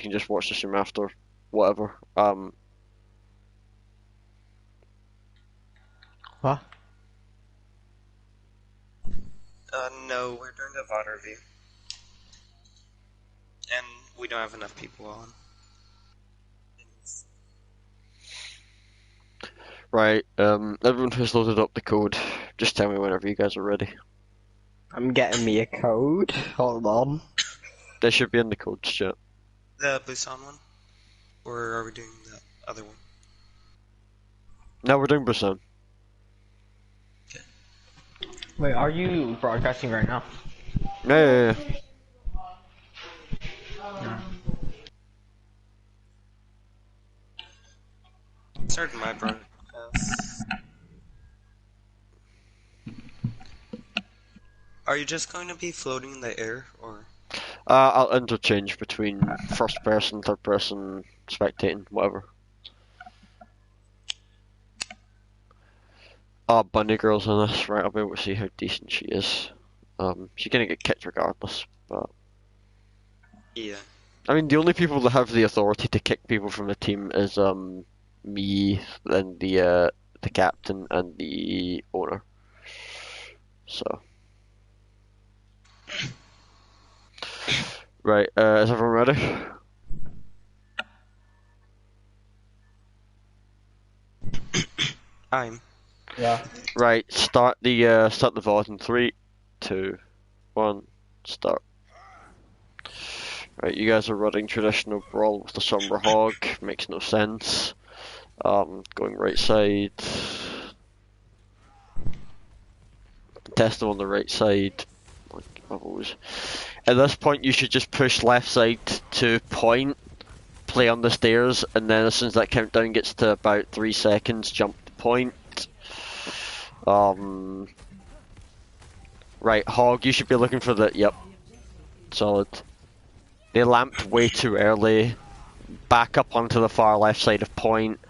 can just watch the stream after, whatever. What? No, we're doing the VOD review. And we don't have enough people on. Right, everyone who's loaded up the code, just tell me whenever you guys are ready. I'm getting me a code. Hold on. They should be in the codes chat. The Busan one? Or are we doing the other one? No, we're doing Busan. Wait, are you broadcasting right now? Yeah. Started my broadcast. Are you just going to be floating in the air, or? I'll interchange between first person, third person, spectating, whatever. Bunny Girl's in this, right? I'll be able to see how decent she is. She's gonna get kicked regardless, but... Yeah. I mean, the only people that have the authority to kick people from the team is, me, and the captain, and the owner. So... Right, is everyone ready? Yeah. Right, start the VOD in 3, 2, 1, start. Right, you guys are running traditional brawl with the Sombra Hog, makes no sense. Going right side. Test them on the right side. Like always. At this point you should just push left side to point, play on the stairs, and then as soon as that countdown gets to about 3 seconds, jump to point. Right, Hog, you should be looking for the... Yep. Solid. They lamped way too early. Back up onto the far left side of point.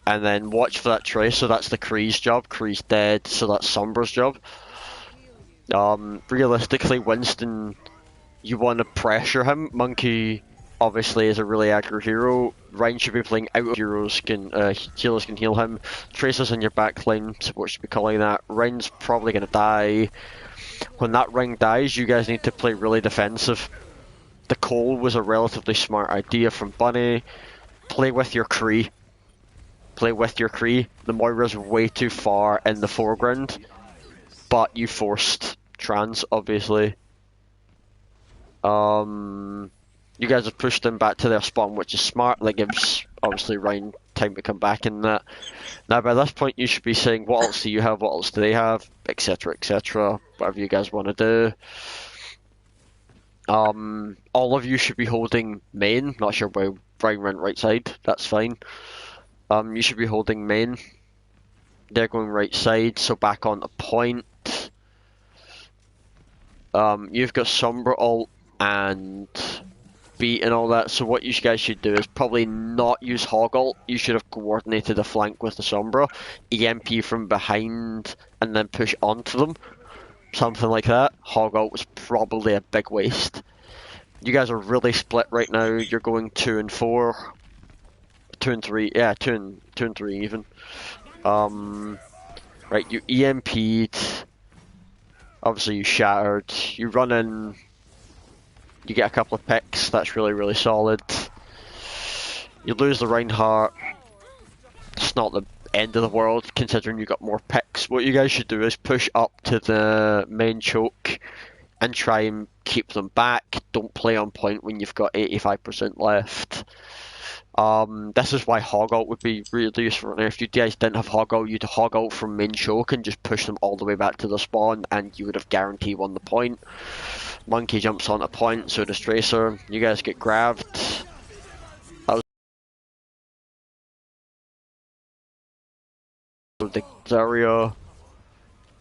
And then watch for that trace, so that's the Kree's job. Kree's dead, so that's Sombra's job. Realistically, Winston, you want to pressure him. Monkey, obviously, is a really aggro hero. Ryan should be playing out of heroes, healers can heal him. Tracer's in your back line, support should be calling that. Ryan's probably going to die. When that ring dies, you guys need to play really defensive. The Cole was a relatively smart idea from Bunny. Play with your Kree. Play with your Kree. The Moira's way too far in the foreground, but you forced trans, obviously. You guys have pushed them back to their spawn, which is smart. That gives, obviously, Ryan time to come back in that. Now, by this point, you should be saying, what else do you have, what else do they have, etc, etc, whatever you guys want to do. All of you should be holding main. Not sure why Ryan went right side, that's fine. You should be holding main. They're going right side, so back on the point. You've got Sombra ult and beat and all that, so what you guys should do is probably not use Hog ult. You should have coordinated a flank with the Sombra, EMP from behind, and then push onto them. Something like that. Hog ult was probably a big waste. You guys are really split right now. You're going 2 and 4. 2 and 3, yeah, 2 and 3 even. Right, you EMP'd. Obviously you shattered. You run in. You get a couple of picks. That's really, really solid. You lose the Reinhardt. It's not the end of the world considering you got more picks. What you guys should do is push up to the main choke and try and keep them back. Don't play on point when you've got 85% left. This is why Hog ult would be really useful. Now, if you guys didn't have Hog ult, you'd Hog ult from main choke and just push them all the way back to the spawn, and you would have guaranteed won the point. Monkey jumps on a point, so does Tracer. You guys get grabbed. That was the Zarya.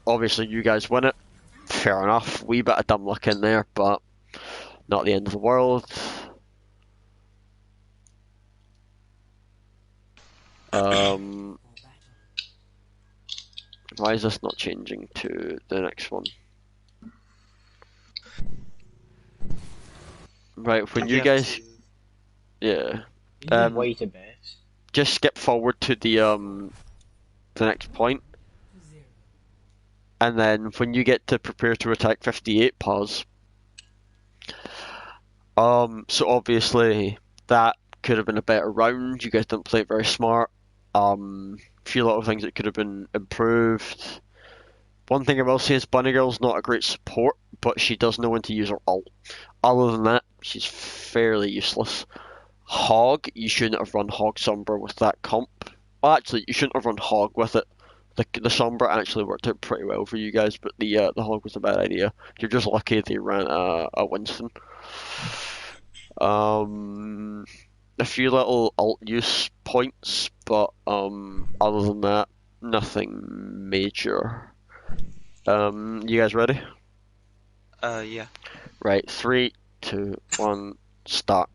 Obviously, you guys win it. Fair enough. Wee bit of dumb luck in there, but not the end of the world. Why is this not changing to the next one? Right, when you guys... Yeah. You just wait a bit. Just skip forward to the next point, and then when you get to prepare to attack 58, pause. So obviously that could have been a better round. You guys didn't play it very smart. A few little things that could have been improved. One thing I will say is Bunny Girl's not a great support, but she does know when to use her ult. Other than that, she's fairly useless. Hog, you shouldn't have run Hog Sombra with that comp. Well, actually, you shouldn't have run Hog with it. The Sombra actually worked out pretty well for you guys, but the Hog was a bad idea. You're just lucky they ran a Winston. A few little alt use points, but other than that, nothing major. You guys ready? Yeah. Right, 3, 2, 1, start.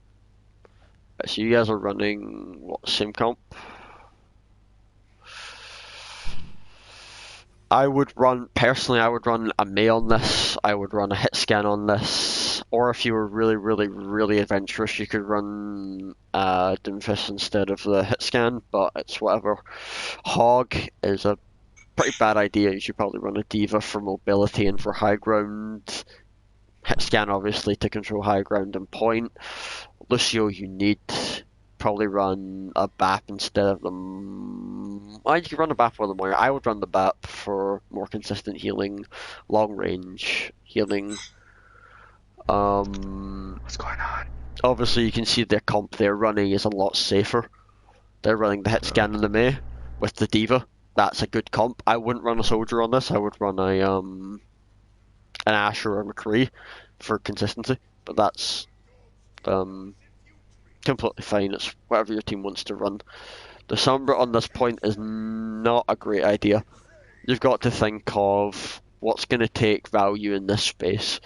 So you guys are running what, same comp? I would run a Mei on this. I would run a hit scan on this. Or if you were really adventurous, you could run Doomfist instead of the hit scan, but it's whatever. Hog is a pretty bad idea. You should probably run a D.Va for mobility and for high ground. Hit scan obviously to control high ground and point. Lucio, you need probably run a BAP instead of them. Well, you could run a BAP with the Moira. I would run the BAP for more consistent healing, long range healing. What's going on? Obviously, you can see their comp they're running is a lot safer. They're running the hit scan in the Mei with the D.Va. That's a good comp. I wouldn't run a soldier on this. I would run an Ashe or a McCree for consistency. But that's completely fine. It's whatever your team wants to run. The Sombra on this point is not a great idea. You've got to think of what's going to take value in this space.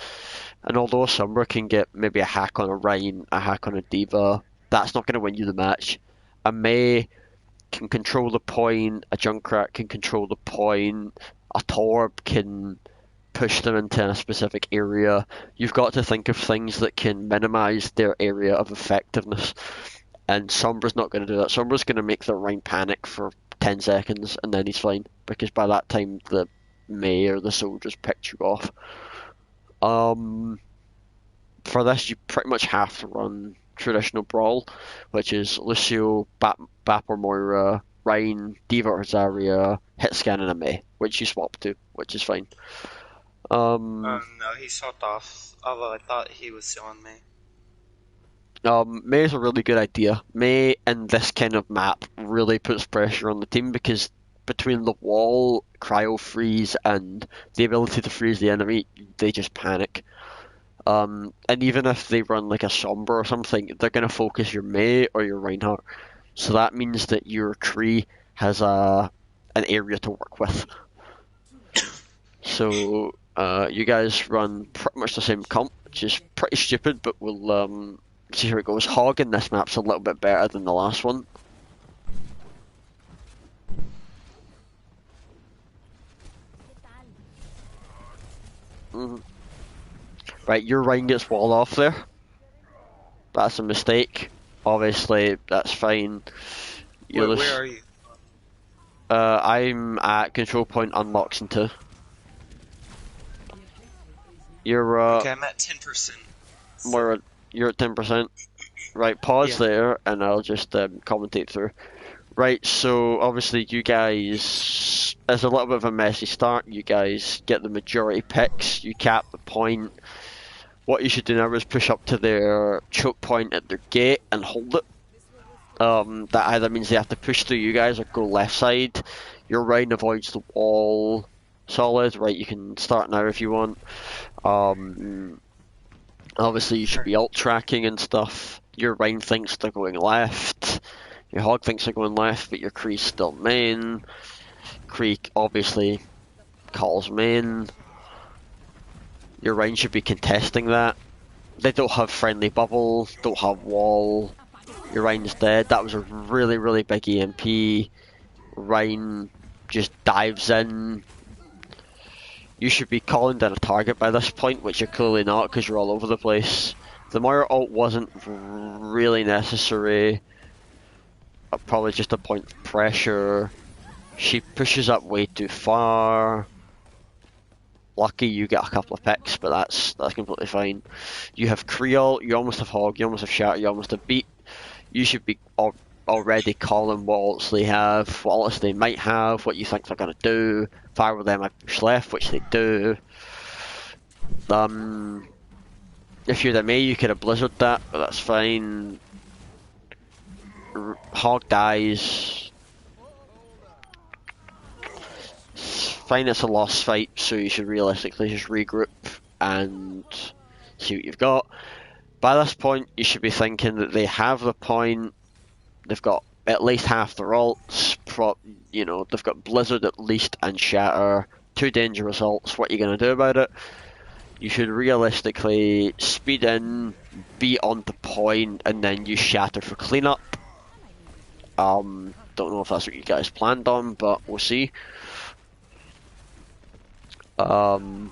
And although a Sombra can get maybe a hack on a Rein, a hack on a D.Va, that's not going to win you the match. A Mei can control the point, a Junkrat can control the point, a Torb can push them into a specific area. You've got to think of things that can minimize their area of effectiveness. And Sombra's not going to do that. Sombra's going to make the Rein panic for 10 seconds and then he's fine. Because by that time the Mei or the soldiers picked you off. For this you pretty much have to run traditional Brawl, which is Lucio, Bap or Moira, Rein, D.Va or Zarya, hit scan and a Mei, which you swap to, which is fine. No, he swapped off, although I thought he was still on me. Mei is a really good idea. Mei in this kind of map really puts pressure on the team because between the wall, cryo freeze, and the ability to freeze the enemy, they just panic. And even if they run like a Sombra or something, they're going to focus your Mei or your Reinhardt. So that means that your Kree has an area to work with. So you guys run pretty much the same comp, which is pretty stupid, but we'll see how it goes. Hog in this map's a little bit better than the last one. Right, your Rein gets walled off there. That's a mistake. Obviously, that's fine. Where are you? I'm at control point unlocks in 2. You're Okay, I'm at 10%. you're at 10%. Right, pause Yeah. there, and I'll just commentate through. Right, so obviously you guys, it's a little bit of a messy start. You guys get the majority picks. You cap the point. What you should do now is push up to their choke point at their gate and hold it. That either means they have to push through you guys or go left side. Your Rein avoids the wall. Solid, right, you can start now if you want. Obviously you should be ult tracking and stuff. Your Rein thinks they're going left. Your Hog thinks they're going left, but your Kree's still main. Kree obviously calls main. Your Rein should be contesting that. They don't have friendly bubble, don't have wall. Your Rein's dead. That was a really big EMP. Rein just dives in. You should be calling down a target by this point, which you're clearly not because you're all over the place. The Moira ult wasn't really necessary. Probably just a point of pressure. She pushes up way too far. Lucky you get a couple of picks, but that's completely fine. You have Creole, you almost have Hog, you almost have Shatter, you almost have Beat. You should be already calling what ults they have, what ults they might have, what you think they're going to do. If I were them, I'd push left, which they do. If you're the Mei, you could have Blizzard that, but that's fine. Hog dies. Fine, it's a lost fight, so you should realistically just regroup and see what you've got. By this point, you should be thinking that they have the point. They've got at least half their ults. They've got Blizzard at least and Shatter. 2 dangerous ults. What are you going to do about it? You should realistically speed in, be on the point, and then use Shatter for cleanup. Don't know if that's what you guys planned on, but we'll see. Right,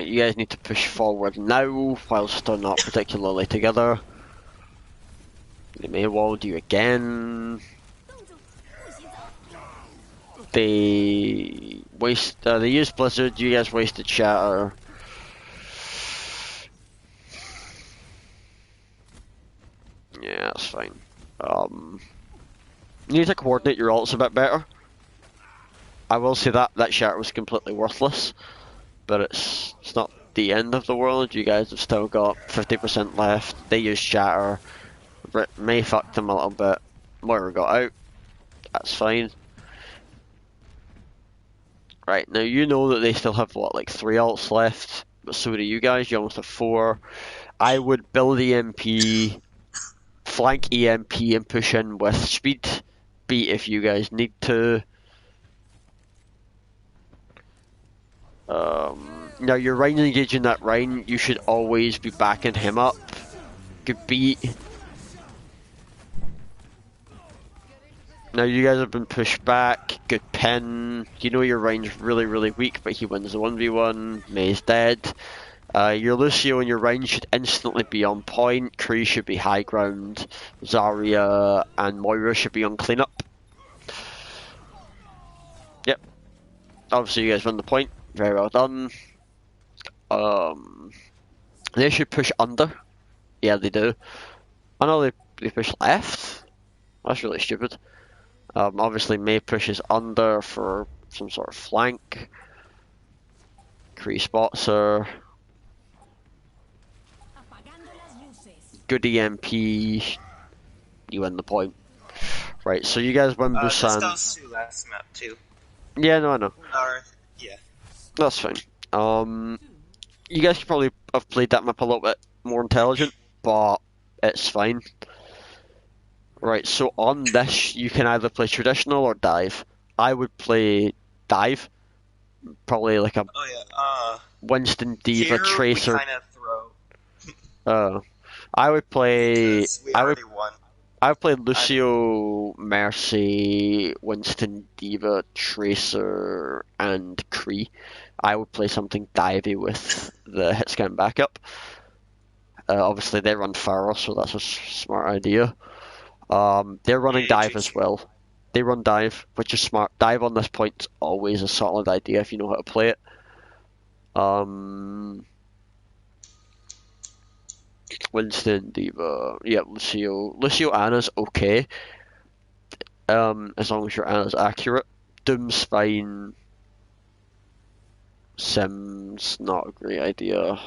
you guys need to push forward now, whilst they're not particularly together. They may walled you again. They used Blizzard, you guys wasted Shatter. Yeah, that's fine. You need to coordinate your ults a bit better. I will say that Shatter was completely worthless, but it's not the end of the world. You guys have still got 50% left. They used Shatter. May fucked them a little bit. Moira got out. That's fine. Right, now you know that they still have, what, like 3 ults left? But so do you guys, you almost have 4. I would build EMP, flank EMP and push in with speed. Beat if you guys need to. Now you're Rhine engaging that Rhine, you should always be backing him up. Good beat. Now you guys have been pushed back, good pin. You know your Rhine's really, really weak, but he wins the 1v1. Mei's dead. Your Lucio and your Rhine should instantly be on point. Kree should be high ground. Zarya and Moira should be on cleanup. Yep. Obviously you guys won the point. Very well done. They should push under. Yeah, they do. I know they push left. That's really stupid. Obviously Mei pushes under for some sort of flank. Kree spots her. Good EMP. You win the point. Right, so you guys win Busan. This goes to last map too. Yeah, no, I know. Yeah. That's fine. You guys could probably have played that map a little bit more intelligent, but it's fine. Right, so on this, you can either play traditional or dive. I would play dive. Probably like a Winston D.Va Tracer. We kind of throw. I would play. I would play Lucio, Mercy, Winston, D.Va, Tracer, and Kree. I would play something divey with the hit scan backup. Obviously, they run Pharaoh, so that's a smart idea. They're running dive as well. They run dive, which is smart. Dive on this point is always a solid idea if you know how to play it. Winston, D.Va, yeah, Lucio. Lucio Anna's okay. As long as your Anna's accurate. Doom's fine. Sim's not a great idea.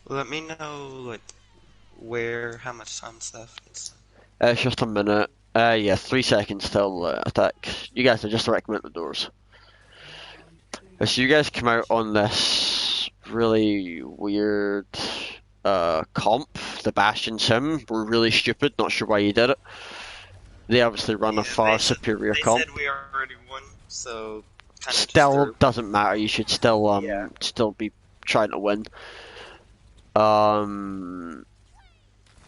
Let me know, like, how much time's left. It's just a minute. Yeah, 3 seconds till attack. You guys are just directing at the doors. So you guys come out on this really weird comp, the Bastion Sim. We're really stupid, not sure why you did it. They obviously run a far superior they comp. said we already won, so kind of Still disturbed. doesn't matter. You should still Yeah. still be trying to win.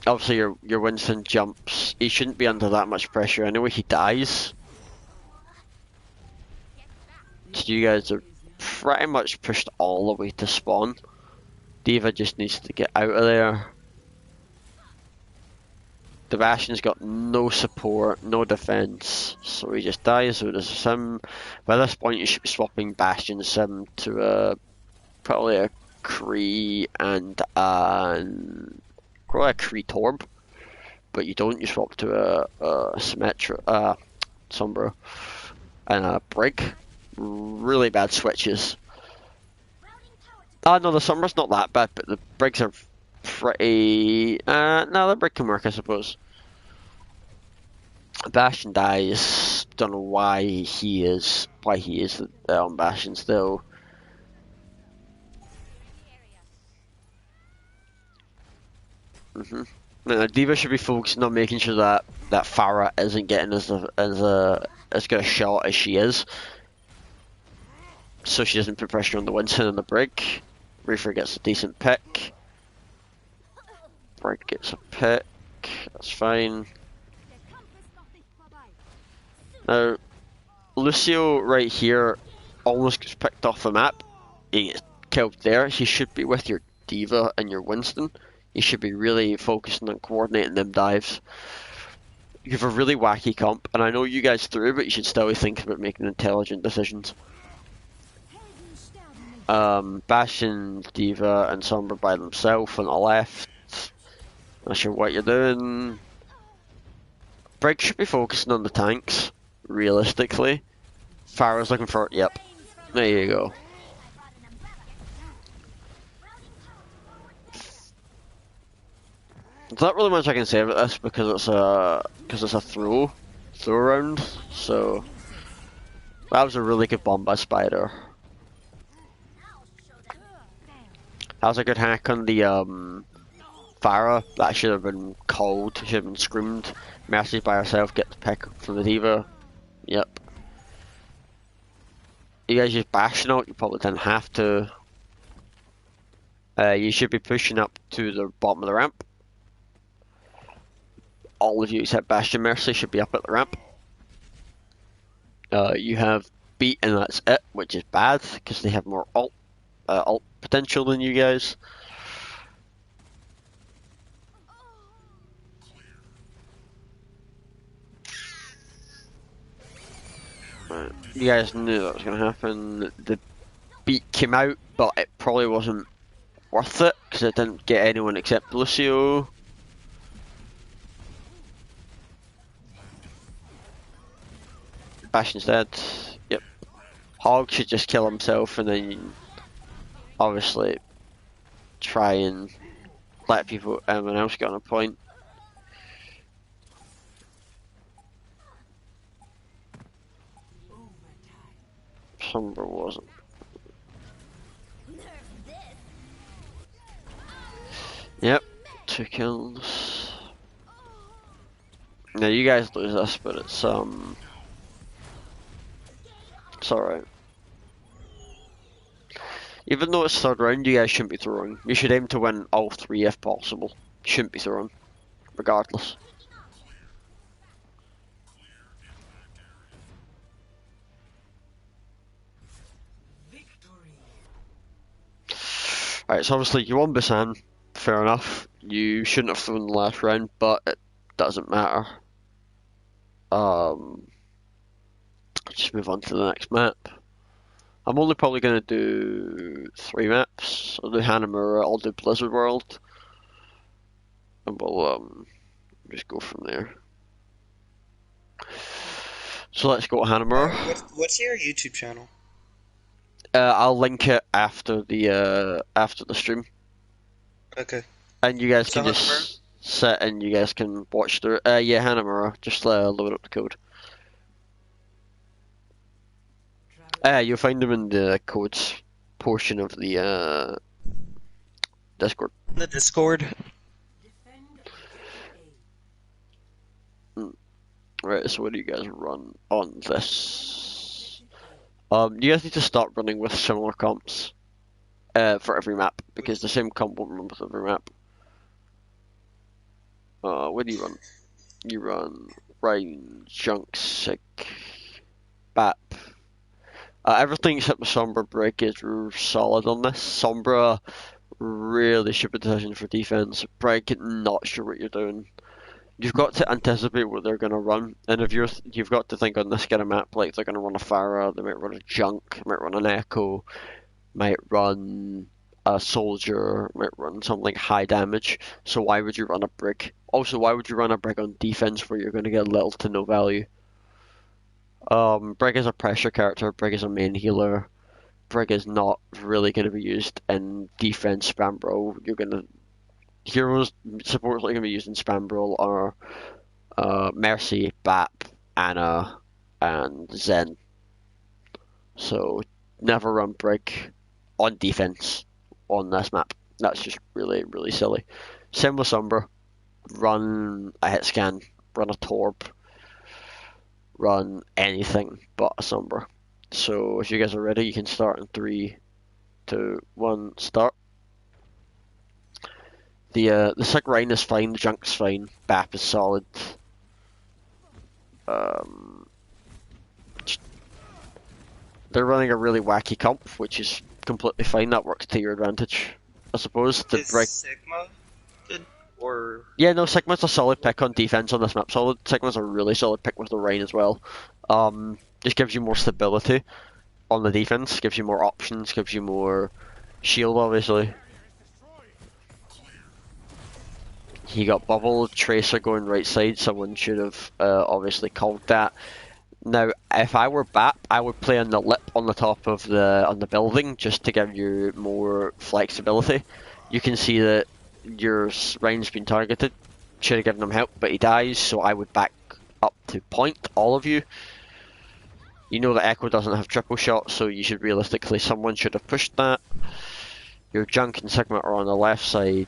Obviously your Winston jumps. He shouldn't be under that much pressure anyway. He dies. So you guys are pretty much pushed all the way to spawn. D.Va just needs to get out of there. The Bastion's got no support, no defense, so he just dies. So does Sim. By this point, you should be swapping Bastion Sim to probably a Kree and probably a Kree Torb, but you don't. You swap to a Symmetra, Sombra, and a Brig. Really bad switches. No, the Sombra's not that bad, but the Brigs are pretty. No, the Brig can work, I suppose. Bastion dies. Don't know why he is on Bastion still. D.Va should be focusing on making sure that Pharah isn't getting as good a shot as she is, so she doesn't put pressure on the Winston and the Brig. Reaper gets a decent pick. Brig gets a pick. That's fine. Now, Lucio right here almost gets picked off the map. He gets killed there. He should be with your D.Va and your Winston. You should be really focusing on coordinating them dives. You have a really wacky comp, and I know you guys threw, but you should still be thinking about making intelligent decisions. Bastion, D.Va, and Sombra by themselves on the left. Not sure what you're doing. Brig should be focusing on the tanks, realistically. Pharah's looking for... Yep. There you go. There's not really much I can say about this because it's a throw round. So that was a really good bomb by Spider. That was a good hack on the Pharah. That should have been called. Should have been screamed. Mercy by herself. Get the pick from the D.Va. Yep. You guys just bashing out. You probably didn't have to. You should be pushing up to the bottom of the ramp. All of you except Bastion Mercy should be up at the ramp. You have beat and that's it, which is bad because they have more ult potential than you guys. You guys knew that was going to happen. The beat came out, but it probably wasn't worth it because it didn't get anyone except Lucio. Bastion's dead. Yep. Hog should just kill himself and then obviously try and let everyone else get on a point. Sombra wasn't. Yep, 2 kills. Now you guys lose this, but it's alright. Even though it's third round, you guys shouldn't be throwing. You should aim to win all 3 if possible. You shouldn't be throwing, regardless. Alright, so obviously you won Busan, fair enough. You shouldn't have thrown the last round, but it doesn't matter. Just move on to the next map. I'm only probably going to do 3 maps. I'll do Hanamura, I'll do Blizzard World, and we'll just go from there. So let's go to Hanamura. What's your YouTube channel? I'll link it after the stream. Okay. And you guys can So just sit and you guys can watch through it. Yeah, Hanamura. Just load up the code. You'll find them in the codes portion of the Discord. The Discord. Right, so what do you guys run on this? You guys need to start running with similar comps for every map, because the same comp won't run with every map. What do you run? You run Rhine, Junk, Sick, Bap. Everything except the Sombra break is solid on this. Sombra, really stupid decision for defense. Break, not sure what you're doing. You've got to anticipate what they're going to run, and if you've got to think on this kind of map, like they're going to run a Pharah, they might run a Junk, they might run an Echo, might run a Soldier, might run something like high damage. So why would you run a Brig? Also, why would you run a Brig on defense where you're going to get little to no value? Brig is a pressure character, Brig is a main healer. Brig is not really going to be used in defense spam bro. Heroes supports going to be used in spam brawl are Mercy, Bap, Ana, and Zen. So never run Brig on defense on this map. That's just really, really silly. Same with Sombra. Run a hit scan, run a Torb, run anything but a Sombra. So if you guys are ready, you can start in 3, 2, 1, start. The Sick Rhine is fine, the Junk's fine, Bap is solid. They're running a really wacky comp, which is completely fine. That works to your advantage, I suppose. Is Sigma good? Or... Yeah, no, Sigma's a solid pick on defense on this map. Sigma's a really solid pick with the Rhine as well. Just gives you more stability on the defense, gives you more options, gives you more shield, obviously. He got Bubble, Tracer going right side, someone should have obviously called that. Now, if I were Bap, I would play on the lip on the top of the building just to give you more flexibility. You can see that your Rhine's been targeted. Should have given him help, but he dies, so I would back up to point, all of you. You know that Echo doesn't have triple shot, so you should realistically, someone should have pushed that. Your Junk and Sigma are on the left side.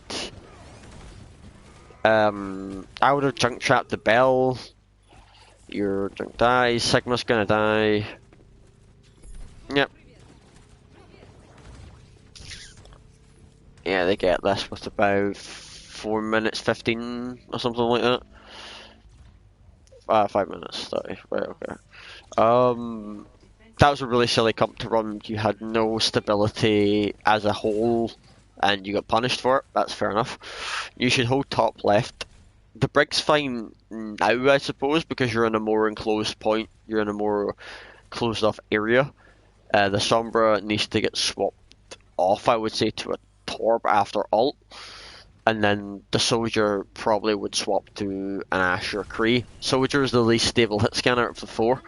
I would have Junk trapped the bell. Your Junk dies, Sigma's gonna die. Yep. Yeah, they get this with about 4 minutes 15 or something like that. 5 minutes 30, right, okay. That was a really silly comp to run. You had no stability as a whole, and you got punished for it. That's fair enough. You should hold top left. The Brig's fine now, I suppose, because you're in a more enclosed point. You're in a more closed off area. The Sombra needs to get swapped off, I would say, to a Torb after ult. And then the Soldier probably would swap to an Ashe or Kree. Soldier is the least stable hit scanner of the 4.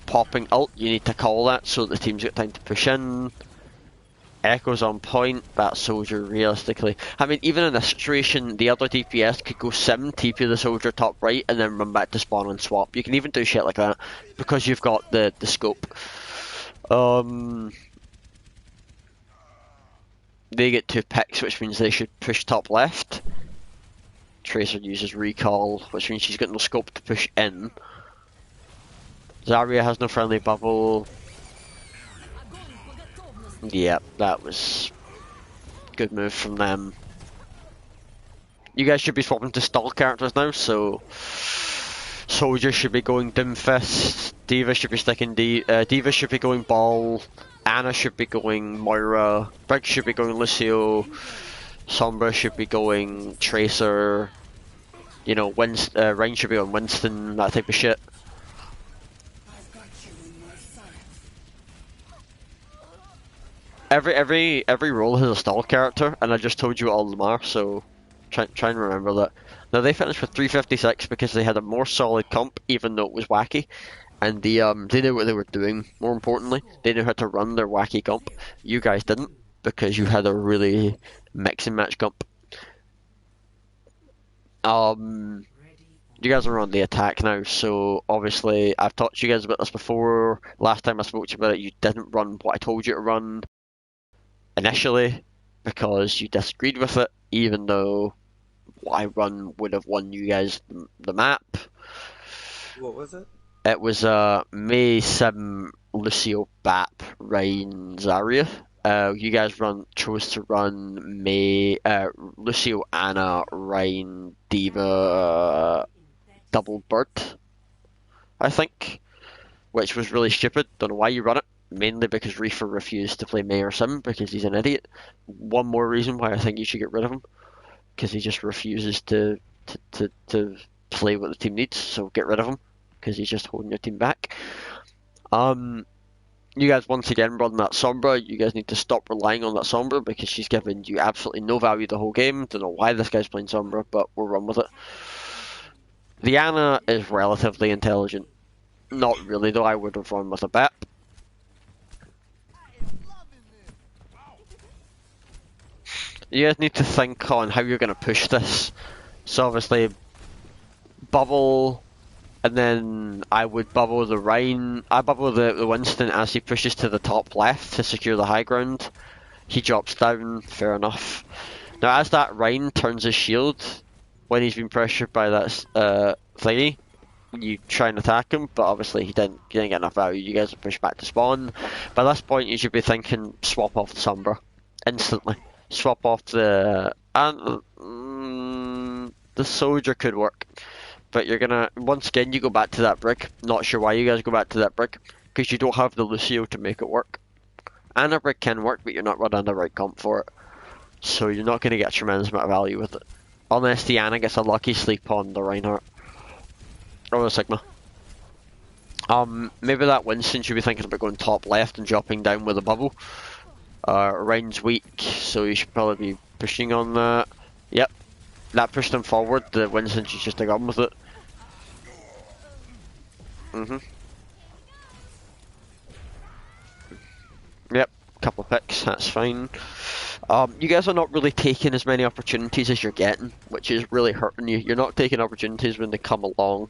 Popping ult, you need to call that so that the team's got time to push in. Echo's on point, that Soldier realistically. I mean, even in this situation, the other DPS could go sim, TP the Soldier top right, and then run back to spawn and swap. You can even do shit like that, because you've got the scope. They get 2 picks, which means they should push top left. Tracer uses recall, which means she's got no scope to push in. Zarya has no friendly bubble. Yeah, that was good move from them. You guys should be swapping to stall characters now, so Soldier should be going Doomfist, D.Va should be sticking D.Va should be going Ball, Ana should be going Moira, Brig should be going Lucio, Sombra should be going Tracer, you know, Rhine should be on Winston, that type of shit. Every role has a stall character, and I just told you all of them are, so try and remember that. Now they finished with 356 because they had a more solid comp, even though it was wacky, and they knew what they were doing. More importantly, they knew how to run their wacky comp. You guys didn't, because you had a really mix and match comp. You guys are on the attack now, so obviously I've talked to you guys about this before. Last time I spoke to you about it, you didn't run what I told you to run initially because you disagreed with it, even though I run would have won you guys the map. What was it? It was Mei, Sim, Lucio, Bap, Ryan, Zarya. You guys chose to run Lucio, Anna, Ryan, Diva, Double Bird, I think, which was really stupid. Don't know why you run it. Mainly because Reaper refused to play Mei or Sim because he's an idiot. One more reason why I think you should get rid of him, because he just refuses to play what the team needs. So get rid of him because he's just holding your team back. You guys once again run that Sombra. You guys need to stop relying on that Sombra because she's given you absolutely no value the whole game. Don't know why this guy's playing Sombra, but we'll run with it. The Ana is relatively intelligent. Not really though, I would have run with a Bap. You guys need to think on how you're going to push this. So obviously, bubble, and then I would bubble the Rhine. I bubble the Winston as he pushes to the top left to secure the high ground. He drops down, fair enough. Now as that Rhine turns his shield, when he's been pressured by that thingy, you try and attack him, but obviously he didn't get enough value. You guys are pushed back to spawn. By this point you should be thinking swap off the Sombra instantly. Swap off the soldier could work, but you're gonna once again you go back to that brick. Not sure why you guys go back to that brick because you don't have the Lucio to make it work. And a brick can work, but you're not running the right comp for it, so you're not gonna get a tremendous amount of value with it, unless the Ana gets a lucky sleep on the Reinhardt or the Sigma. Maybe that Winston should be thinking about going top left and dropping down with a bubble. Ryan's weak, so you should probably be pushing on that. Yep, that pushed him forward. The Winston should just have gone with it. Yep, couple of picks, that's fine. You guys are not really taking as many opportunities as you're getting, which is really hurting you. You're not taking opportunities when they come along,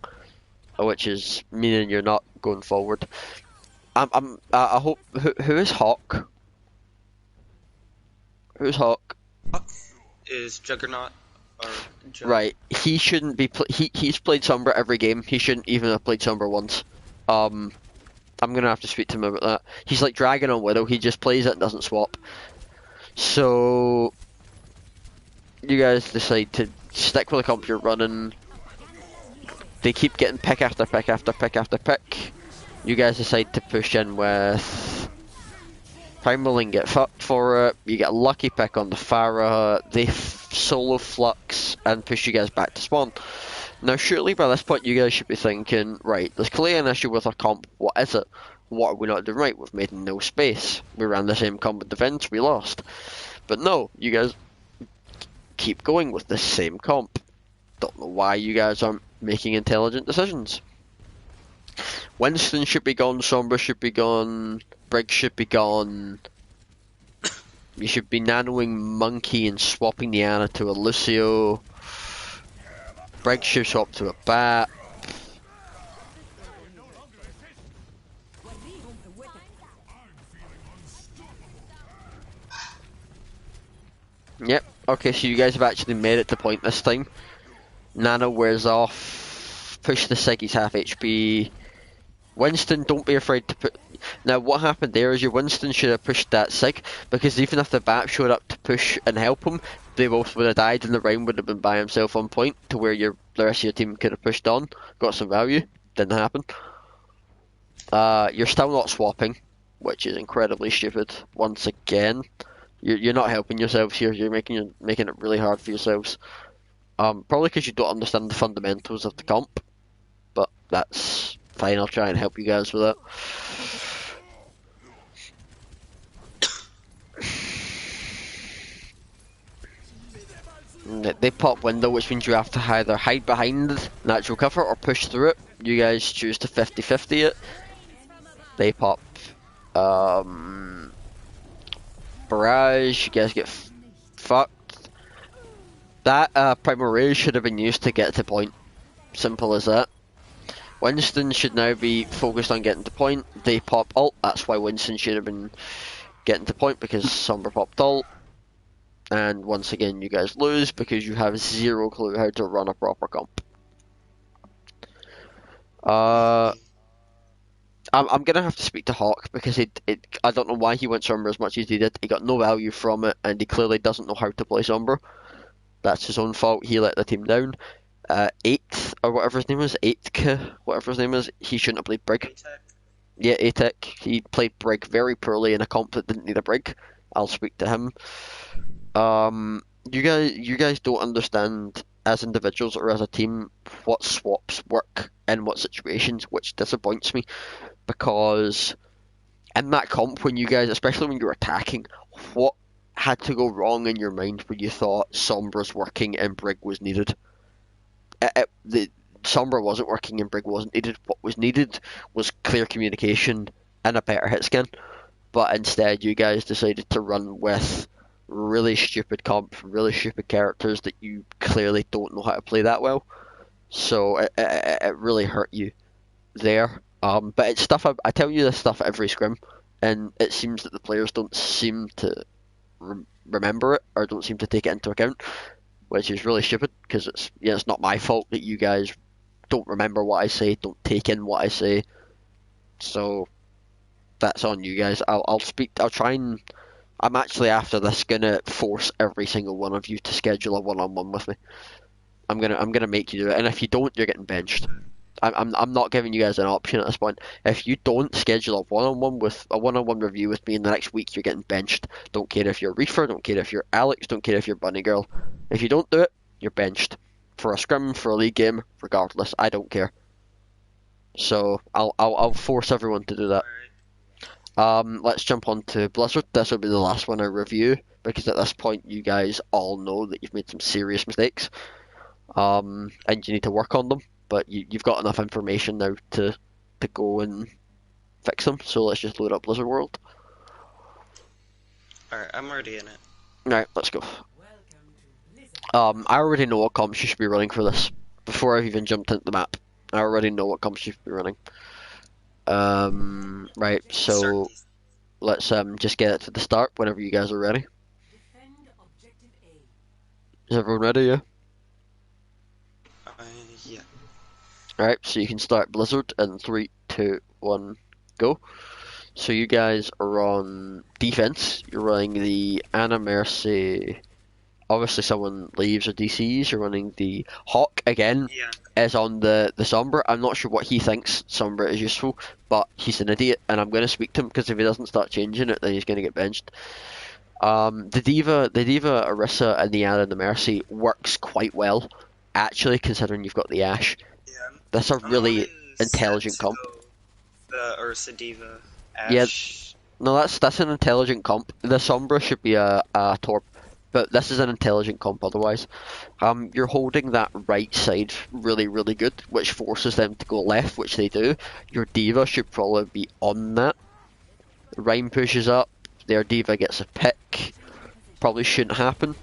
which is meaning you're not going forward. I hope. Who is Hawk? Who's Hawk? Hawk is Juggernaut. Right, he shouldn't be. He's played Sombra every game. He shouldn't even have played Sombra once. I'm gonna have to speak to him about that. He's like Dragon on Widow. He just plays it and doesn't swap. So you guys decide to stick with the comp you're running. They keep getting pick after pick after pick after pick. You guys decide to push in with Primal and get fucked for it. You get a lucky pick on the Pharah. They solo Flux and push you guys back to spawn. Now surely by this point you guys should be thinking, right, there's clearly an issue with our comp. What is it? What are we not doing right? We've made no space. We ran the same comp with defense, we lost. But no, you guys keep going with the same comp. Don't know why you guys aren't making intelligent decisions. Winston should be gone, Sombra should be gone, Briggs should be gone. You should be nanoing Monkey and swapping the Ana to a Lucio. Briggs should swap to a Bat. Yep, okay, so you guys have actually made it to point this time. Nano wears off, push the Sig, he's half HP. Winston, don't be afraid to put... Now what happened there is your Winston should have pushed that Sig, because even if the Bat showed up to push and help him, they both would have died and the Rhyme would have been by himself on point, to where the rest of your team could have pushed on, got some value. Didn't happen. You're still not swapping, which is incredibly stupid. Once again, you're not helping yourselves here. You're making it really hard for yourselves. Probably because you don't understand the fundamentals of the comp, but that's fine. I'll try and help you guys with it. They pop window, which means you have to either hide behind natural cover or push through it. You guys choose to 50-50 it. They pop barrage, you guys get fucked. That primal rage should have been used to get to point. Simple as that. Winston should now be focused on getting to point. They pop ult, that's why Winston should have been getting to point, because Sombra popped ult. And once again, you guys lose because you have zero clue how to run a proper comp. I'm gonna have to speak to Hawk because I don't know why he went Sombra as much as he did. He got no value from it, and he clearly doesn't know how to play Sombra. That's his own fault. He let the team down. Eighth or whatever his name is, Eightka, whatever his name is, he shouldn't have played Brig. Yeah, Atek. He played Brig very poorly in a comp that didn't need a Brig. I'll speak to him. You guys don't understand as individuals or as a team what swaps work in what situations, which disappoints me because in that comp when you guys, especially when you're attacking, what had to go wrong in your mind when you thought Sombra's working and Brig was needed? The Sombra wasn't working and Brig wasn't needed. What was needed was clear communication and a better hit scan. But instead, you guys decided to run with really stupid comp, really stupid characters that you clearly don't know how to play that well. So it really hurt you there. But it's stuff I tell you this stuff every scrim, and it seems that the players don't seem to remember it or don't seem to take it into account, which is really stupid because it's not my fault that you guys don't remember what I say, don't take in what I say. So that's on you guys. I'll try and I'm actually after this gonna force every single one of you to schedule a one-on-one with me. I'm gonna make you do it, and if you don't, you're getting benched. I'm not giving you guys an option at this point. If you don't schedule a one-on-one review with me in the next week, you're getting benched. Don't care if you're Reefer, don't care if you're Alex, don't care if you're Bunny Girl. If you don't do it, you're benched. For a scrim, for a league game, regardless, I don't care. So I'll force everyone to do that. Let's jump on to Blizzard. This will be the last one I review because at this point you guys all know that you've made some serious mistakes. And you need to work on them. But you've got enough information now to go and fix them. So let's just load up Blizzard World. Alright, I'm already in it. Alright, let's go. I already know what comps you should be running for this. Before I've even jumped into the map, I already know what comps you should be running. Right, so let's just get it to the start whenever you guys are ready. Is everyone ready, yeah? Yeah. Alright, so you can start Blizzard in 3, 2, 1, go. So you guys are on defense. You're running the Ana Mercy. Obviously someone leaves or DCs. You're running the Hawk again. Yeah. Is on the Sombra. I'm not sure what he thinks Sombra is useful, but he's an idiot, and I'm going to speak to him because if he doesn't start changing it, then he's going to get benched. The D.Va, Orisa, and the Ana and the Mercy works quite well, actually, considering you've got the Ashe. Yeah. That's a really intelligent comp. The Ursa D.Va Ashe. Yeah, no, that's an intelligent comp. The Sombra should be a Torp, but this is an intelligent comp otherwise. You're holding that right side really, really good, which forces them to go left, which they do. Your D.Va should probably be on that. Rhyme pushes up, their D.Va gets a pick. Probably shouldn't happen.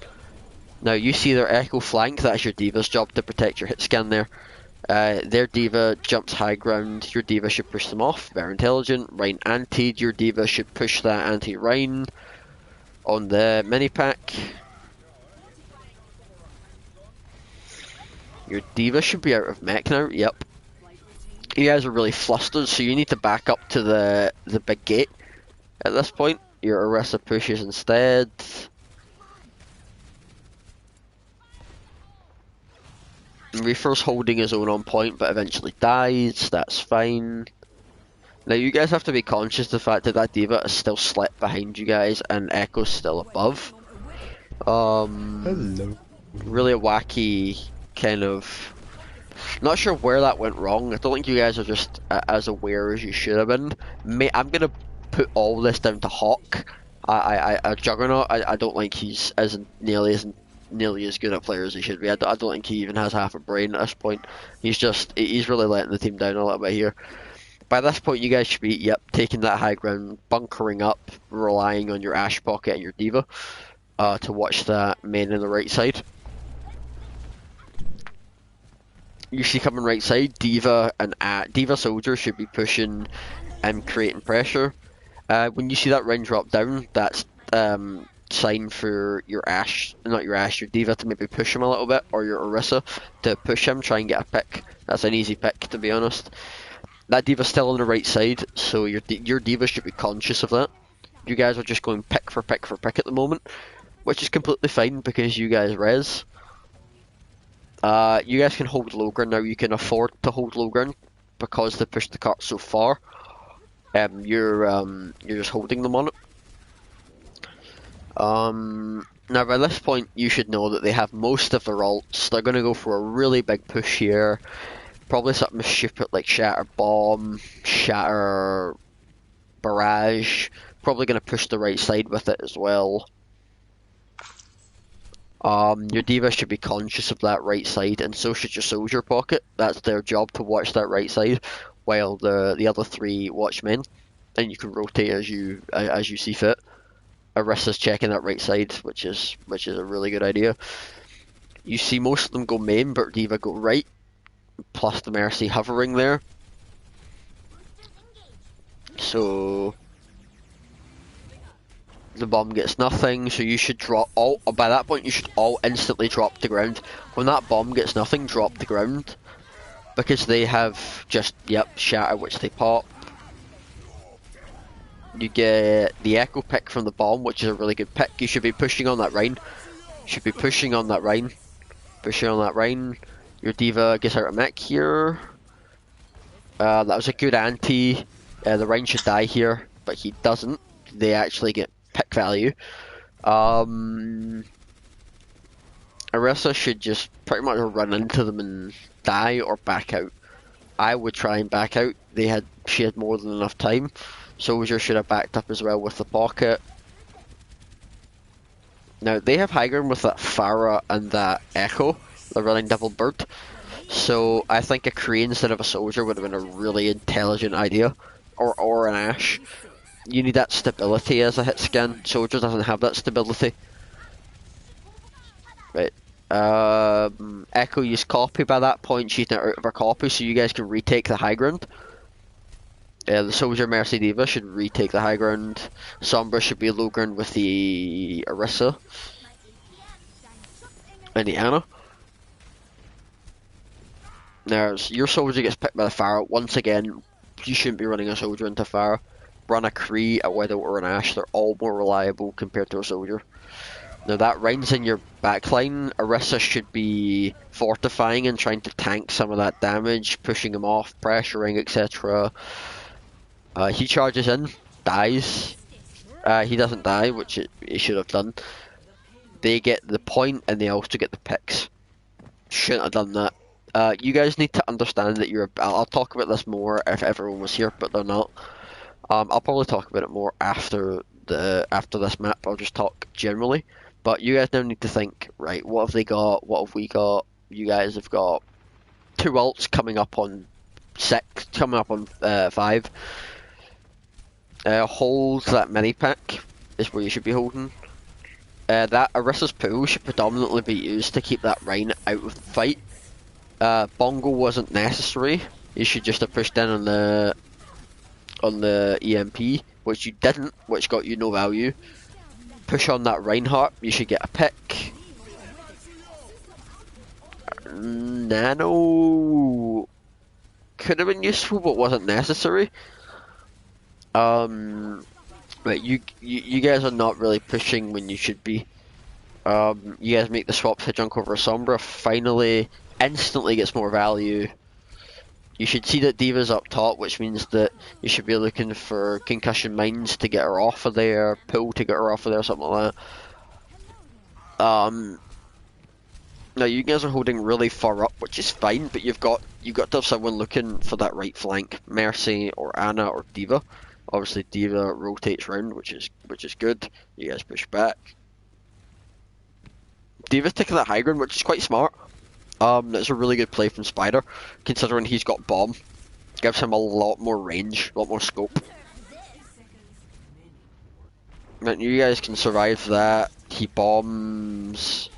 Now you see their Echo flank, that's your D.Va's job to protect your hit scan there. Their D.Va jumps high ground, your D.Va should push them off, very intelligent. Rhine antied, your D.Va should push that anti-Rhine on the mini pack. Your D.Va should be out of mech now, yep. You guys are really flustered, so you need to back up to the big gate at this point. Your Orisa pushes instead. Reefer's holding his own on point, but eventually dies, that's fine. Now you guys have to be conscious of the fact that D.Va is still slipped behind you guys and Echo's still above. Hello. Really a wacky kind of... Not sure where that went wrong. I don't think you guys are just as aware as you should have been. I'm gonna put all this down to Hawk. A Juggernaut, I don't think he's nearly as good a player as he should be. I don't think he even has half a brain at this point. He's really letting the team down a little bit here. By this point you guys should be, taking that high ground, bunkering up, relying on your Ashe pocket and your D.Va to watch that main on the right side. You see coming right side, D.Va and D.Va Soldier should be pushing and creating pressure. When you see that Rhine drop down, that's sign for your your Diva to maybe push him a little bit, or your Orisa to push him, try and get a pick. That's an easy pick, to be honest. That Diva's still on the right side, so your Diva should be conscious of that. You guys are just going pick for pick for pick at the moment, which is completely fine because you guys res. You guys can hold low ground now. You can afford to hold low ground because they pushed the cart so far. You're just holding them on it. Now by this point you should know that they have most of their ults. They're going to go for a really big push here. Probably something stupid like Shatter Bomb, Shatter Barrage. Probably going to push the right side with it as well. Your Diva should be conscious of that right side, and so should your Soldier Pocket. That's their job, to watch that right side, while the other three watchmen, and you can rotate as you see fit. Orisa's checking that right side, which is a really good idea. You see most of them go main, but Diva go right, plus the Mercy hovering there. So the bomb gets nothing, so you should drop all. By that point, you should all instantly drop to ground. When that bomb gets nothing, drop to ground, because they have just Shatter, which they pop. You get the Echo pick from the bomb, which is a really good pick. You should be pushing on that Rhine. Pushing on that Rhine. Your Diva gets out of mech here. That was a good anti. The Rhine should die here, but he doesn't. They actually get pick value. Orisa should just pretty much run into them and die or back out. I would try and back out. She had more than enough time. Soldier should have backed up as well with the pocket. Now they have high ground with that Pharah and that Echo. They're running double bird. So I think a Kree instead of a Soldier would have been a really intelligent idea. Or an Ashe. You need that stability as a hit scan. Soldier doesn't have that stability. Right. Echo used copy by that point. She's not out of her copy, so you guys can retake the high ground. The Soldier Mercy Diva should retake the high ground. Sombra should be low ground with the Orisa and the Ana. Now, your Soldier gets picked by the Pharah. Once again, you shouldn't be running a Soldier into Pharah. Run a Kree, a Widow, or an Ashe. They're all more reliable compared to a Soldier. Now that Rhine's in your backline. Orisa should be fortifying and trying to tank some of that damage, pushing him off, pressuring, etc. He charges in, dies. He doesn't die, which he should have done. They get the point and they also get the picks. Shouldn't have done that. You guys need to understand that I'll talk about this more if everyone was here, but they're not. I'll probably talk about it more after this map. I'll just talk generally. But you guys now need to think, right, what have they got? What have we got? You guys have got 2 ults coming up on 6, coming up on 5. Hold that mini pack is where you should be holding. That Orisa's pool should predominantly be used to keep that Rhine out of the fight. Bongo wasn't necessary. You should just have pushed in on the EMP, which you didn't, which got you no value. Push on that Reinhardt, you should get a pick. Nano could have been useful, but wasn't necessary. But you guys are not really pushing when you should be. You guys make the swap to junk over Sombra. Finally, instantly gets more value. You should see that Diva's up top, which means that you should be looking for Concussion Mines to get her off of there, Pull to get her off of there, something like that. Now you guys are holding really far up, which is fine, but you've got to have someone looking for that right flank, Mercy or Ana or Diva. Obviously Diva rotates round, which is good. You guys push back. Diva's taking that high ground, which is quite smart. That's a really good play from Spider, considering he's got bomb. Gives him a lot more range, a lot more scope. And you guys can survive that. He bombs.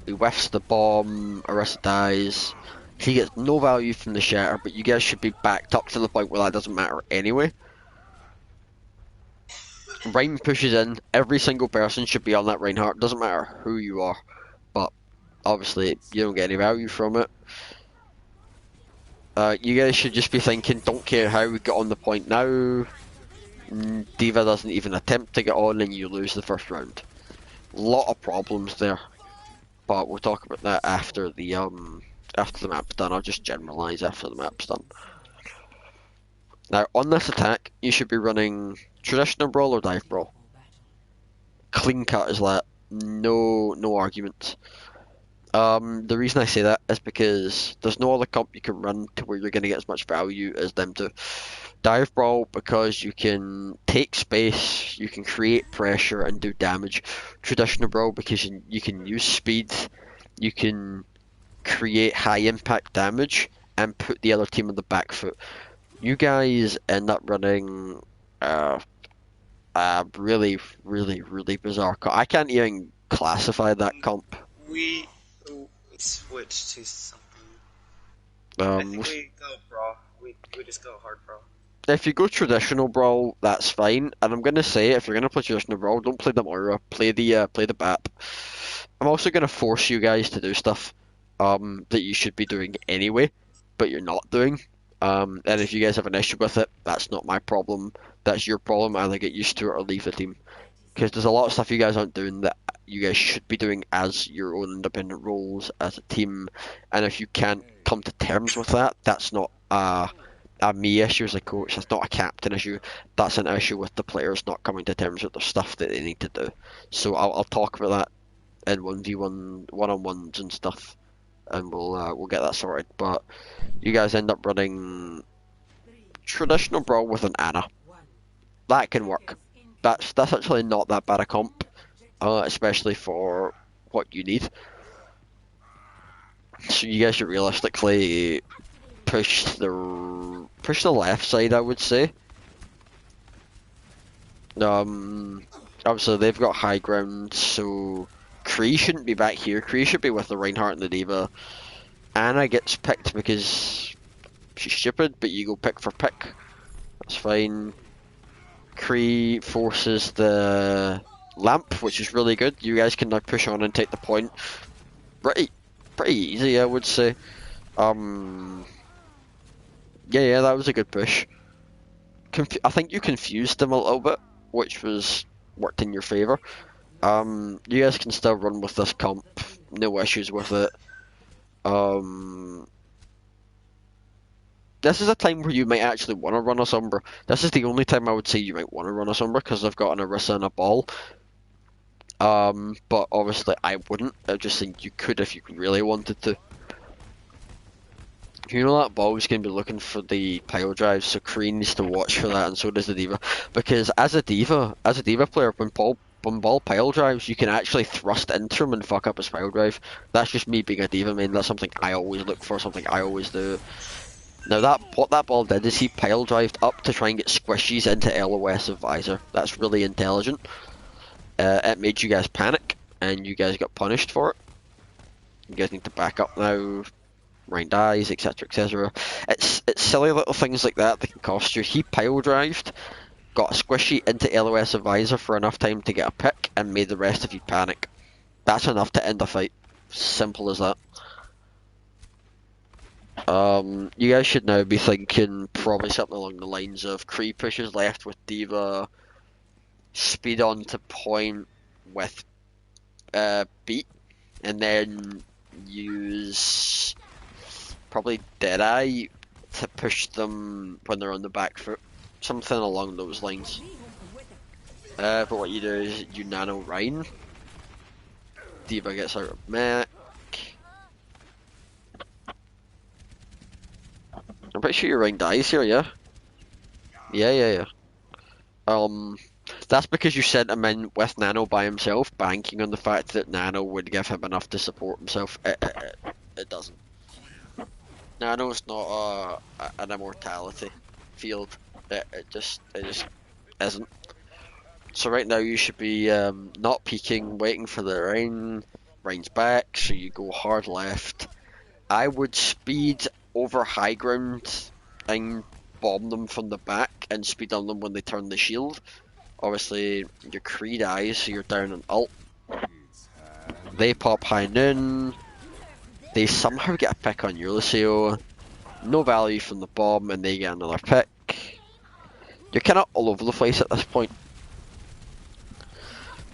He whiffs the bomb. Orisa dies. He gets no value from the shatter, but you guys should be backed up to the point where that doesn't matter anyway. Rhyme pushes in, every single person should be on that Reinhardt, doesn't matter who you are, but obviously you don't get any value from it. You guys should just be thinking, don't care how we get on the point now, D.Va doesn't even attempt to get on and you lose the first round. Lot of problems there, but we'll talk about that after the map's done. I'll just generalise after the map's done. Now, on this attack, you should be running traditional brawl or dive brawl. Clean cut is that. No arguments. The reason I say that is because there's no other comp you can run to where you're going to get as much value as them do. Dive brawl because you can take space, you can create pressure and do damage. Traditional brawl because you can use speed, you can create high impact damage and put the other team on the back foot. You guys end up running really bizarre comp. I can't even classify that comp. We switched to something. I think we go brawl. We just go hard brawl. If you go traditional brawl, that's fine. And I'm gonna say, if you're gonna play traditional brawl, don't play the Moira. Play the BAP. I'm also gonna force you guys to do stuff that you should be doing anyway, but you're not doing. And if you guys have an issue with it, that's not my problem. That's your problem. Either get used to it or leave the team. Because there's a lot of stuff you guys aren't doing that you guys should be doing as your own independent roles as a team. And if you can't come to terms with that, that's not a me issue as a coach. That's not a captain issue. That's an issue with the players not coming to terms with the stuff that they need to do. So I'll talk about that in 1v1 one-on-ones and stuff, and we'll get that sorted. But you guys end up running traditional brawl with an Ana. That can work. That's actually not that bad a comp, especially for what you need. So you guys should realistically push the left side, I would say. Obviously they've got high ground, so Kree shouldn't be back here. Kree should be with the Reinhardt and the D.Va. Ana gets picked because she's stupid, but you go pick for pick. That's fine. Kree forces the lamp, which is really good. You guys can now push on and take the point. Pretty easy, I would say. Yeah, that was a good push. I think you confused them a little bit, which worked in your favour. You guys can still run with this comp, no issues with it. This is a time where you might actually want to run a Sombra. This is the only time I would say you might want to run a Sombra, because they've got an Orisa and a ball. But obviously I wouldn't. I just think you could if you really wanted to. You know that ball's going to be looking for the pile drive, so Kree needs to watch for that, and so does the D.Va. Because as a D.Va player, when ball pile drives, you can actually thrust into him and fuck up his pile drive. That's just me being a D.Va main. That's something I always look for, something I always do. Now what that ball did is he pile drived up to try and get squishies into LOS of Visor. That's really intelligent. It made you guys panic, and you guys got punished for it. You guys need to back up now. Ryan dies, etc. It's silly little things like that that can cost you. He pile drived, got a squishy into LOS advisor for enough time to get a pick, and made the rest of you panic. That's enough to end a fight. Simple as that. You guys should now be thinking probably something along the lines of Kree pushes left with D.Va, speed on to point with beat, and then use probably Deadeye to push them when they're on the back foot. Something along those lines. But what you do is you nano Rhine. D.Va gets out of mech. I'm pretty sure your Rhine dies here, yeah? Yeah. That's because you sent him in with Nano by himself, banking on the fact that Nano would give him enough to support himself. It doesn't. Nano's not an immortality field. It just isn't. So right now you should be not peeking, waiting for the Rhine. Rhine's back, so you go hard left. I would speed over high ground and bomb them from the back and speed on them when they turn the shield. Obviously, your Kree dies, so you're down an ult. They pop high noon. They somehow get a pick on Ulysio. No value from the bomb, and they get another pick. You're kind of all over the place at this point.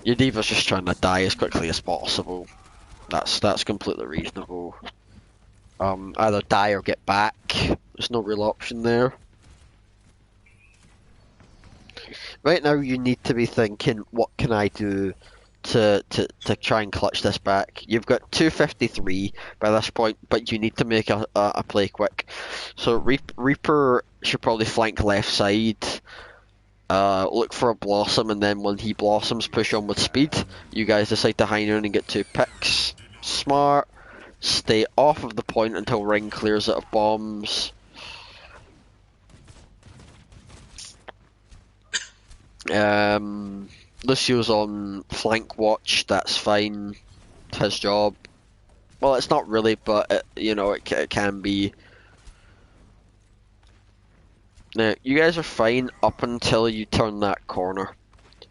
Your Diva's just trying to die as quickly as possible. That's completely reasonable. Either die or get back. There's no real option there. Right now, you need to be thinking, what can I do to try and clutch this back? You've got 253 by this point, but you need to make a play quick. So Reaper should probably flank left side. Look for a Blossom, and then when he blossoms, push on with speed. You guys decide to high noon and get 2 picks. Smart. Stay off of the point until ring clears it of bombs. Lucio's on flank watch. That's fine. His job. Well, it's not really, but it can be. Now, you guys are fine up until you turn that corner.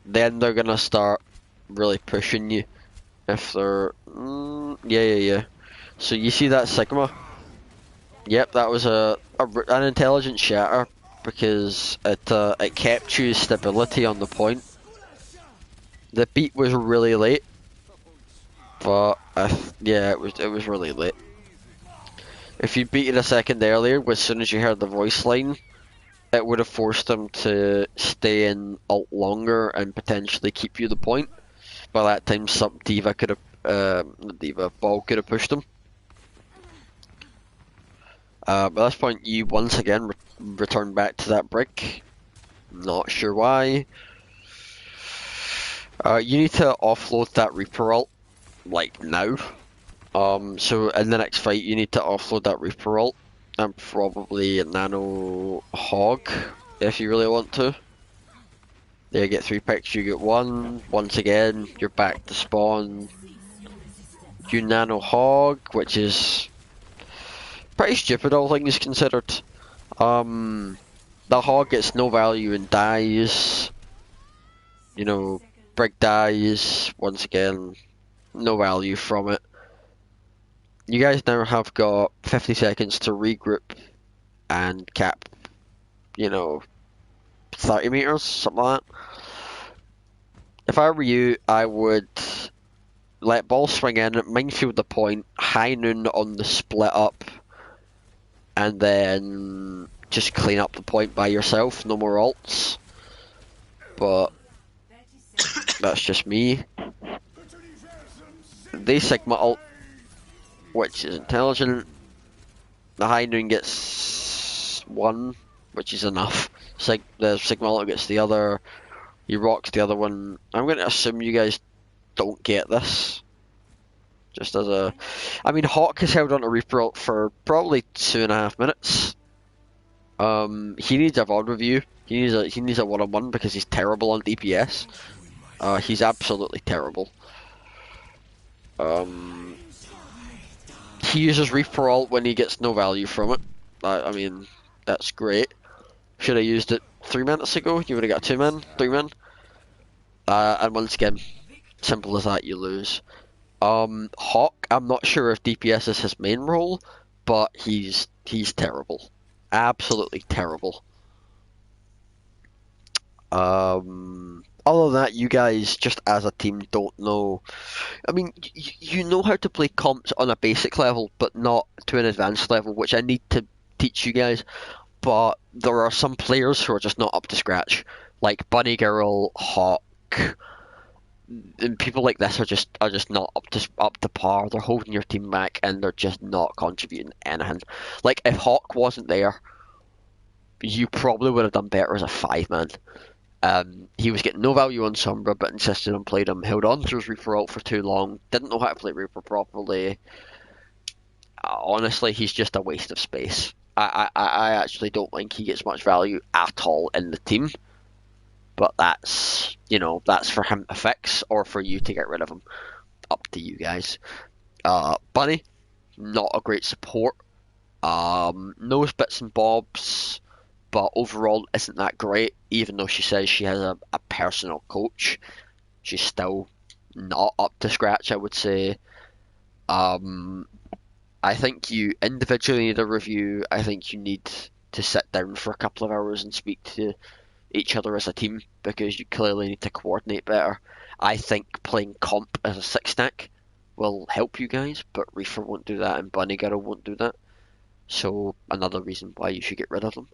Then they're gonna start really pushing you. If they're... yeah. So you see that Sigma? Yep, that was an intelligent shatter, because it kept you stability on the point. The beat was really late, but yeah, it was really late. If you beat it a second earlier, as soon as you heard the voice line, it would have forced them to stay in ult longer and potentially keep you the point. By that time, some Diva could have, Ball could have pushed them. At this point, you once again return back to that brick. Not sure why. You need to offload that Reaper ult, like now. So in the next fight, you need to offload that Reaper ult, and probably a Nano Hog, if you really want to. There, you get 3 picks, you get 1. Once again, you're back to spawn. You Nano Hog, which is pretty stupid, all things considered. The Hog gets no value and dies. Brig dies, once again, no value from it. You guys now have got 50 seconds to regroup and cap, 30 meters, something like that. If I were you, I would let Ball swing in, minefield the point, high noon on the split up, and then just clean up the point by yourself, no more ults. But that's just me. They Sigma ult, which is intelligent. The high noon gets 1, which is enough. The Sigma ult gets the other. He rocks the other one. I'm going to assume you guys don't get this. Just as a... I mean, Hawk has held on to Reaper ult for probably 2.5 minutes. He needs a VOD review. He needs a one-on-one because he's terrible on DPS. He's absolutely terrible. He uses Reaper ult when he gets no value from it. I mean, that's great. Should have used it 3 minutes ago. You would have got 2 men, 3 men. And once again, simple as that, you lose. Hawk, I'm not sure if DPS is his main role, but he's terrible. Absolutely terrible. Other than that, you guys, just as a team, don't know. I mean, you know how to play comps on a basic level, but not to an advanced level, which I need to teach you guys. But there are some players who are just not up to scratch, like Bunny Girl, Hawk, and people like this are just not up to par. They're holding your team back, and they're just not contributing anything. Like, if Hawk wasn't there, you probably would have done better as a 5-man. He was getting no value on Sombra, but insisted on playing him. Held on to his Reaper ult for too long. Didn't know how to play Reaper properly. Honestly, he's just a waste of space. I actually don't think he gets much value at all in the team. But that's for him to fix, or for you to get rid of him. Up to you guys. Bunny, not a great support. Knows bits and bobs. but overall isn't that great. Even though she says she has a personal coach, she's still not up to scratch, I would say. I think you individually need a review. I think you need to sit down for a couple of hours and speak to each other as a team, because you clearly need to coordinate better. I think playing comp as a six stack will help you guys, but Reaper won't do that and Bunny Girl won't do that. So another reason why you should get rid of them.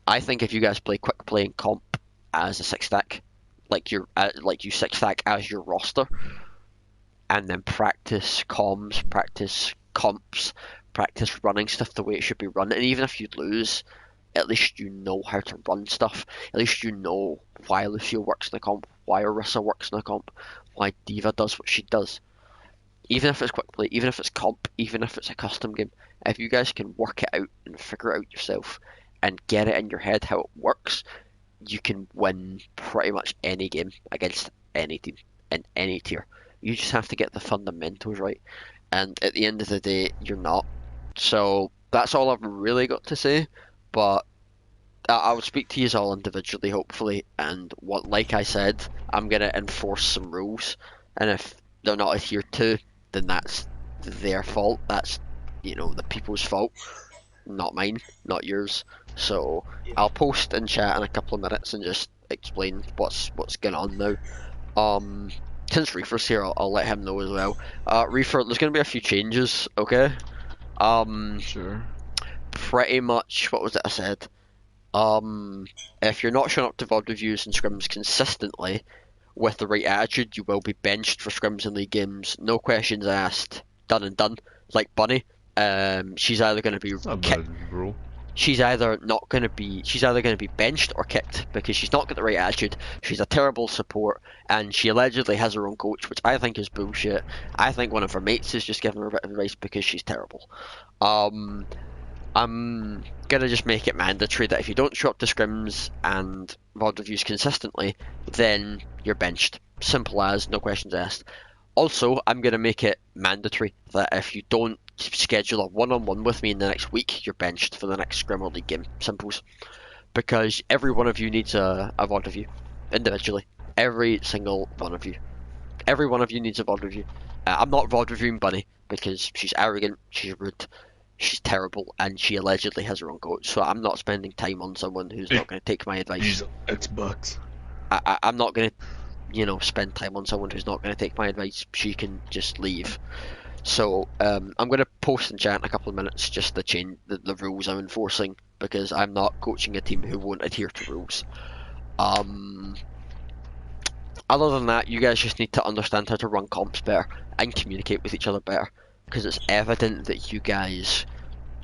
I think if you guys play quick play and comp as a six stack, like you six stack as your roster, and then practice comms, practice comps, practice running stuff the way it should be run. And even if you lose, at least you know how to run stuff. At least you know why Lucio works in the comp, why Orisa works in the comp, why Diva does what she does. Even if it's quick play, even if it's comp, even if it's a custom game, if you guys can work it out and figure it out yourself and get it in your head how it works, you can win pretty much any game against any team in any tier. You just have to get the fundamentals right, and at the end of the day, you're not. So that's all I've really got to say, but I'll speak to you all individually, hopefully, and like I said, I'm going to enforce some rules, and if they're not adhered to, then that's their fault. That's, the people's fault, not mine, not yours. So I'll post in chat in a couple of minutes and just explain what's going on now. Since Reefer's here, I'll let him know as well. Reefer, there's going to be a few changes, okay? Sure. Pretty much, what was it I said? If you're not showing up to VOD reviews and scrims consistently with the right attitude, you will be benched for scrims and league games. No questions asked. Done and done. Like Bunny, she's either going to be It's not a bad rule. she's either going to be benched or kicked because she's not got the right attitude. She's a terrible support, and she allegedly has her own coach, which I think is bullshit. I think one of her mates is just giving her a bit of advice because she's terrible. I'm gonna just make it mandatory that if you don't show up to scrims and VOD reviews consistently, then you're benched. Simple as, no questions asked. Also, I'm gonna make it mandatory that if you don't schedule a one-on-one with me in the next week, you're benched for the next scrim or league game. Simples. Because every one of you needs a VOD review individually. Every single one of you. Every one of you needs a VOD review. I'm not VOD reviewing Bunny because she's arrogant, she's rude, she's terrible, and she allegedly has her own coach. So I'm not spending time on someone who's not going to take my advice. Use Xbox. I'm not going to, spend time on someone who's not going to take my advice. She can just leave. So I'm going to post in chat in a couple of minutes just to change the rules I'm enforcing, because I'm not coaching a team who won't adhere to rules. Other than that, you guys just need to understand how to run comps better and communicate with each other better, because it's evident that you guys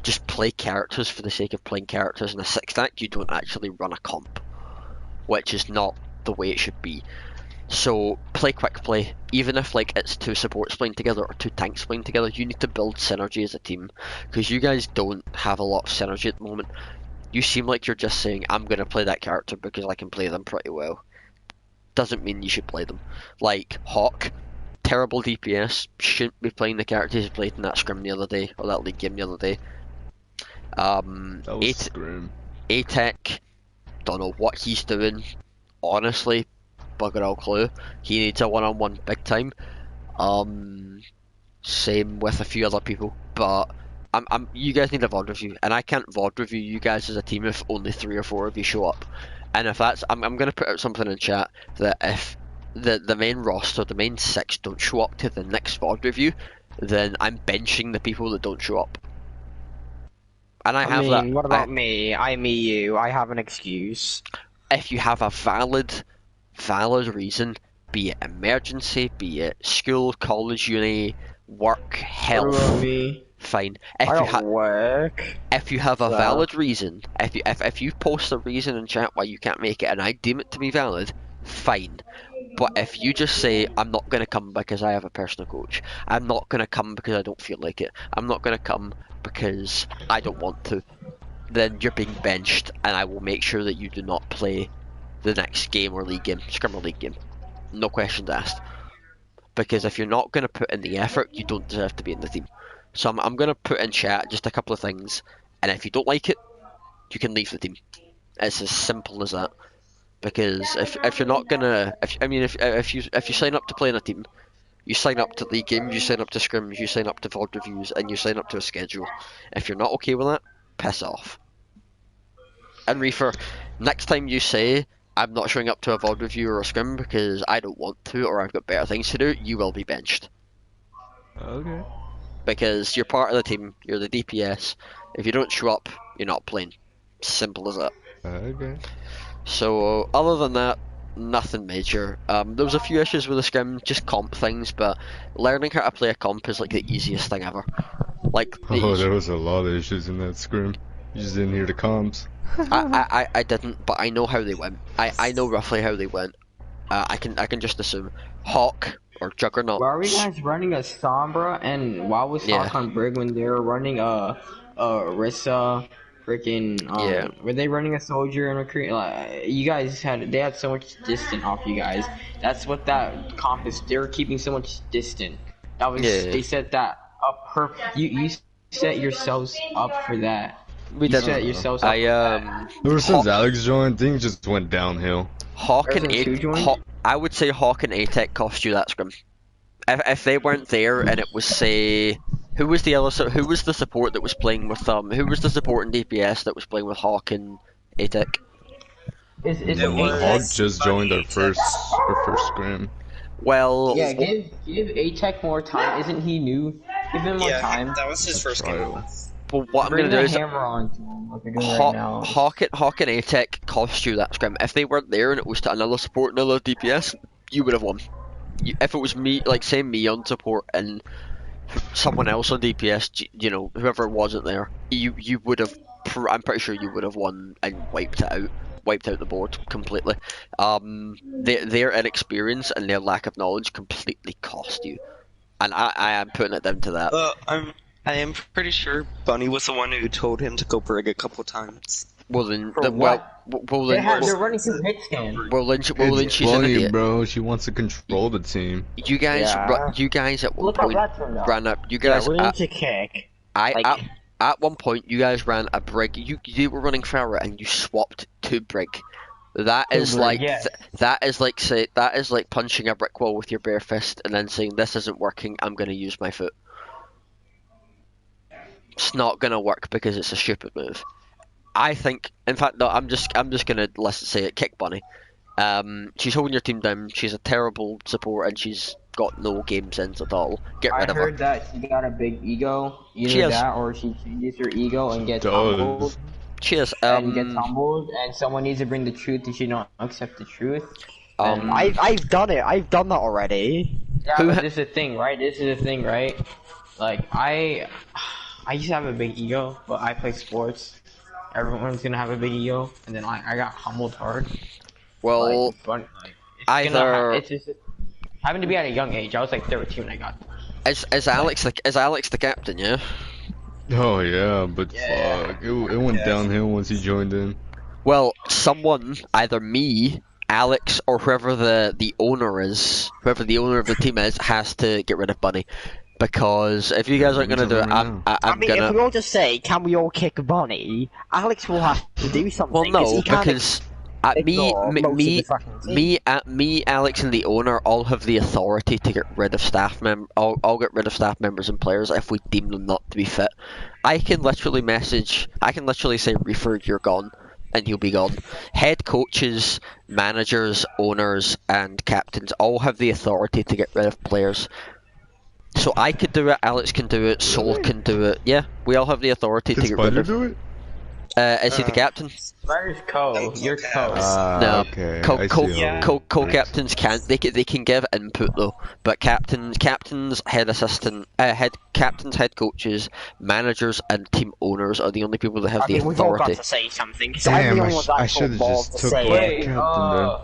just play characters for the sake of playing characters in a six stack. You don't actually run a comp, which is not the way it should be. So play quick play, even if it's two supports playing together or two tanks playing together. You need to build synergy as a team, because you guys don't have a lot of synergy at the moment. You seem like you're just saying, I'm going to play that character because I can play them pretty well. Doesn't mean you should play them. Like Hawk, terrible DPS, shouldn't be playing the characters he played in that scrim the other day, or that league game the other day. That was scrim. ATEC, don't know what he's doing, honestly. Bugger all clue. He needs a one-on-one big time. Same with a few other people, but you guys need a VOD review, and I can't VOD review you guys as a team if only 3 or 4 of you show up. And if that's, I'm gonna put out something in chat that if the main roster, the main 6 don't show up to the next VOD review, then I'm benching the people that don't show up. And I have mean, what about me? I'm EU. I have an excuse. If you have a valid reason, be it emergency, be it school, college, uni, work, health, fine. If you have a valid reason, if you post a reason in chat why you can't make it and I deem it to be valid, fine. But if you just say, I'm not going to come because I have a personal coach, I'm not going to come because I don't feel like it, I'm not going to come because I don't want to, then you're being benched, and I will make sure that you do not play the next game or league game, scrim or league game. No questions asked. Because if you're not going to put in the effort, you don't deserve to be in the team. So I'm going to put in chat just a couple of things, and if you don't like it, you can leave the team. It's as simple as that. Because if you're not gonna, if you sign up to play in a team, you sign up to league games, you sign up to scrims, you sign up to VOD reviews, and you sign up to a schedule. If you're not okay with that, piss off. And Reefer, next time you say, I'm not showing up to a VOD review or a scrim because I don't want to or I've got better things to do, you will be benched. Okay. Because you're part of the team, you're the DPS. If you don't show up, you're not playing. Simple as that. Okay. So, other than that, nothing major. There was a few issues with the scrim, just comp things, but learning how to play a comp is like the easiest thing ever. Like, Oh, there was a lot of issues in that scrim. You just didn't hear the comps. I didn't, but I know how they went. I know roughly how they went. I can just assume Hawk or Juggernaut. Why are we guys running a Sombra, and why was Hawk on Brig when they were running a Rissa? Freaking were they running a soldier and recruit? Like, you guys they had so much distance off you guys. That's what that comp is. They were keeping so much distant. That was they set that up. You set yourselves up for that. We did. Set yourselves up. Ever since Alex joined, things just went downhill. Hawk and I would say Hawk and ATEC cost you that scrim. If they weren't there and it was, say, who was the support that was playing with who was the support in DPS that was playing with Hawk and ATEC? Hawk just joined our first scrim. Well, yeah, give ATEC more time. Isn't he new? Give him more time. That was his first game. But what I'm gonna do is hammer on to him, like you're doing right now. Hawk and ATEC cost you that scrim. If they weren't there and it was to another support, another DPS, you would have won. If it was me, like say me on support and someone else on DPS, you know, whoever wasn't there, you would have. I'm pretty sure you would have won and wiped out the board completely. Their inexperience and their lack of knowledge completely cost you, and I am putting it down to that. I am pretty sure Bunny was the one who told him to go Brig a couple times. Well then, they're running through hit scan. Well then, she's an idiot, bro. She wants to control the team. You guys at one point ran up. You guys at one point you guys ran a Brig. You were running Farah and you swapped to Brig. That is like that is like punching a brick wall with your bare fist and then saying this isn't working. I'm gonna use my foot. It's not gonna work because it's a stupid move. I think, in fact, no. I'm just gonna let's say it. Kick Bunny. She's holding your team down. She's a terrible support, and she's got no game sense at all. Get rid of her. I heard that she got a big ego. Either that, or she changes her ego and gets humbled. Cheers. And gets humbled, and someone needs to bring the truth, and she don't accept the truth. I've done it. I've done that already. Yeah, but this is the thing, right? Like I used to have a big ego, but I play sports. Everyone's gonna have a big ego, and then I got humbled hard. Well, it's just having to be at a young age. I was like 13 when I got. Is Alex the captain? Yeah. Oh yeah, but fuck, it went downhill once he joined in. Well, someone, either me, Alex, or whoever the owner is, whoever the owner of the team is, has to get rid of Bunny. Because if you guys aren't gonna do it, I'm gonna. If we all just say, "Can we all kick Bunny?" Alex will have to do something. Well, no, because me, Alex, and the owner all have the authority to get rid of all get rid of staff members and players if we deem them not to be fit. I can literally say, "Reefer, you're gone," and he'll be gone. Head coaches, managers, owners, and captains all have the authority to get rid of players. So I could do it, Alex can do it, Soul can do it. Yeah, we all have the authority to get rid of. Do it? Is he the captain? Where's Co? You're Co. No, okay. Co-captains can't. They can give input though, but captains, head assistant, captains, head coaches, managers, and team owners are the only people that have the authority. We've all got to say something. Damn, I should have just took captain then.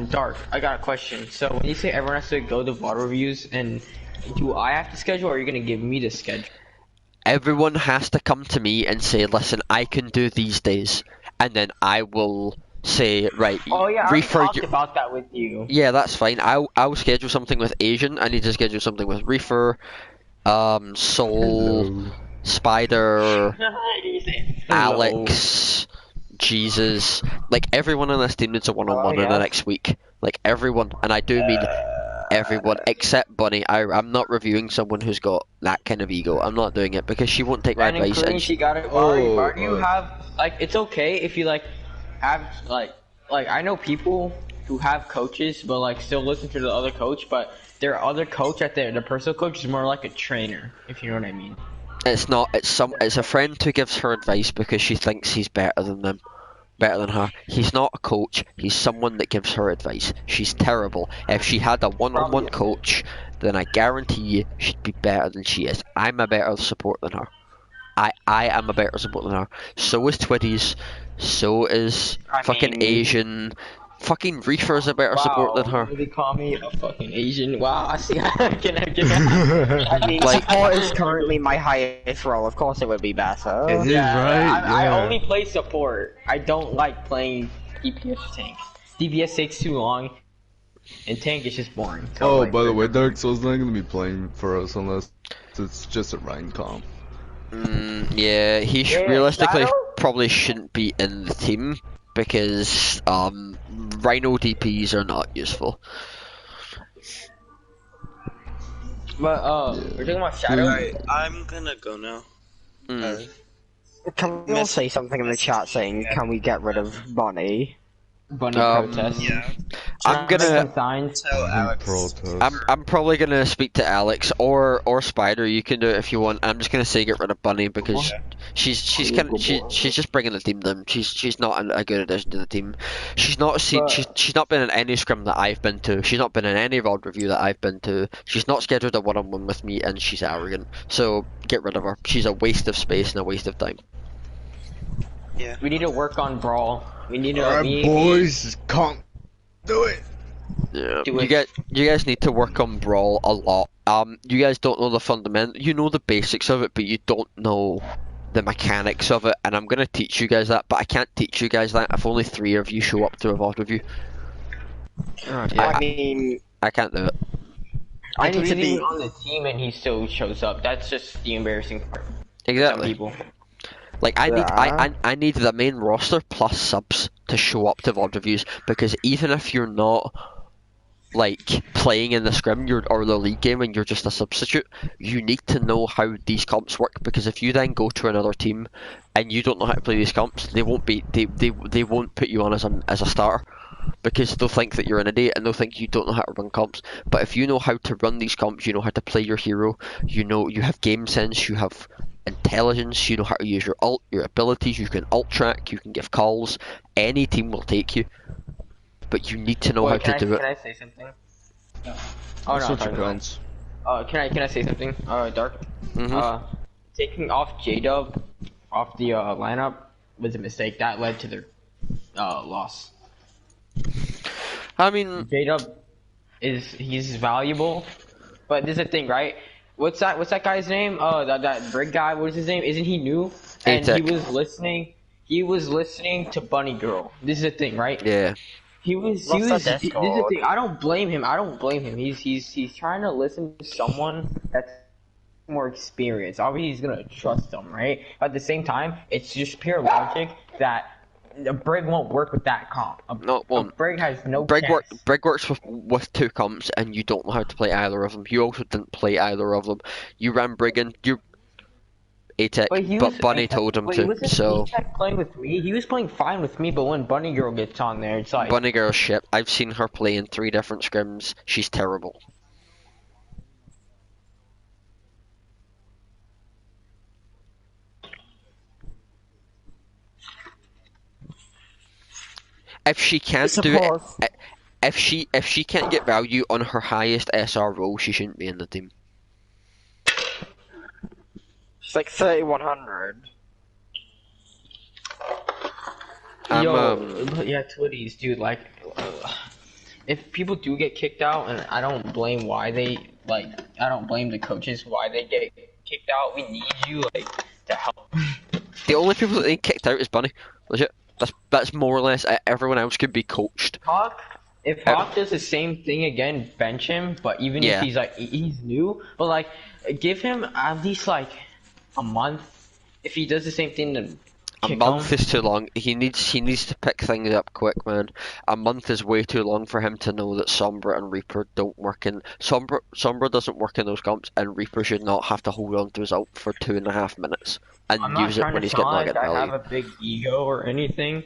Dark, I got a question. So when you say everyone has to go to VOD reviews, and do I have to schedule, or are you gonna give me the schedule? Everyone has to come to me and say, "Listen, I can do these days," and then I will say, "Right." Oh yeah, I talked about that with you. Yeah, that's fine. I'll schedule something with Asian. I need to schedule something with Reefer, Soul, Spider, Alex, Jesus, like everyone on this team needs a one-on-one in the next week. Like everyone, and I do mean everyone except Bunny. I'm not reviewing someone who's got that kind of ego. I'm not doing it because she won't take my advice. And she got it. Why do you have like? It's okay if you like have like I know people who have coaches but like still listen to the other coach, but their other coach at the personal coach is more like a trainer, if you know what I mean. It's not. It's a friend who gives her advice because she thinks he's better than her. He's not a coach. He's someone that gives her advice. She's terrible. If she had a one-on-one coach, then I guarantee you she'd be better than she is. I'm a better support than her. I am a better support than her. So is Twitties. So is Asian. Fucking Reefer's a better support than her. They call me a fucking Asian. Wow, I see. I mean, like, support is currently my highest role. Of course, it would be better. Is it right? I only play support. I don't like playing DPS tank. DPS takes too long, and tank is just boring. So by the way, Dark Souls not gonna be playing for us unless it's just a Rhine comp. Yeah, he realistically probably shouldn't be in the team. Because Rhino DPs are not useful. But we're talking about Shadow. Alright, I'm gonna go now. Can we all say something in the chat saying, can we get rid of Bonnie? Bunny protest. Yeah. I'm gonna. Tell Alex. I'm probably gonna speak to Alex or Spider. You can do it if you want. I'm just gonna say get rid of Bunny because she's just bringing the team down. She's not a good addition to the team. She's not she's not been in any scrim that I've been to. She's not been in any VOD review that I've been to. She's not scheduled a one-on-one with me, and she's arrogant. So get rid of her. She's a waste of space and a waste of time. Yeah. We need to work on Brawl. We need to. Boys can't do it. Yeah. You guys need to work on Brawl a lot. You guys don't know the fundamental. You know the basics of it, but you don't know the mechanics of it. And I'm gonna teach you guys that, but I can't teach you guys that if only 3 of you show up to a VOD review. I mean, I can't do it. I need to be on the team, and he still shows up. That's just the embarrassing part. Exactly. People. Like I need the main roster plus subs to show up to VOD reviews, because even if you're not like playing in the scrim or the league game and you're just a substitute, you need to know how these comps work, because if you then go to another team and you don't know how to play these comps, they won't put you on as a starter, because they'll think that you're an idiot and they'll think you don't know how to run comps. But if you know how to run these comps, you know how to play your hero, you have game sense, you have intelligence, you know how to use your ult, your abilities, you can ult track, you can give calls, any team will take you. But you need to know how to do it. Can I say something? Oh no, can I say something? Dark. Taking off J-Dub off the lineup was a mistake. That led to their loss. I mean, J-Dub he's valuable, but this is the thing, right? What's that guy's name? That Brig guy. What is his name? Isn't he new? And he was listening. He was listening to Bunny Girl. This is the thing, right? Yeah. This is the thing. I don't blame him. He's trying to listen to someone that's more experienced. Obviously, he's gonna trust them, right? But at the same time, it's just pure logic that a Brig won't work with that comp. Brig has no chance. Brig works with 2 comps, and you don't know how to play either of them. You also didn't play either of them. You ran Brig in. You A-Tech, but Bunny told him to, so... He kept playing with me. He was playing fine with me, but when Bunny Girl gets on there, it's like... Bunny Girl's shit. I've seen her play in 3 different scrims. She's terrible. If she can't do it... If she can't get value on her highest SR role, she shouldn't be in the team. It's like 3100. Yeah, Twitties, dude. Like, if people do get kicked out, and I don't blame I don't blame the coaches why they get kicked out. We need you to help. The only people that get kicked out is Bunny. Legit. That's more or less. Everyone else could be coached. If Hawk does the same thing again, bench him. But even if he's new, but give him at least A month? If he does the same thing, then A kick month him. is too long. He needs to pick things up quick, man. A month is way too long for him to know that Sombra and Reaper don't work in Sombra doesn't work in those comps, and Reaper should not have to hold on to his ult for 2.5 minutes I'm and not use it trying to when he's sound getting not like getting I have value. a big ego or anything,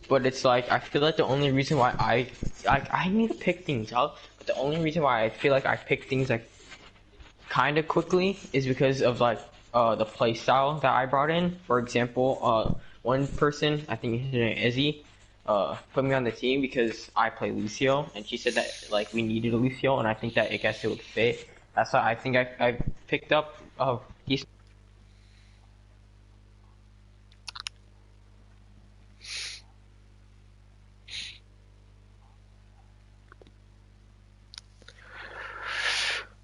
but it's like I feel like the only reason why I need to pick things up, but the only reason why I feel like I pick things like kind of quickly is because of like the play style that I brought in. For example, one person, I think his name is Izzy, put me on the team because I play Lucio, and she said that like we needed a Lucio, and I think that I guess it would fit. That's why I think I picked up decent.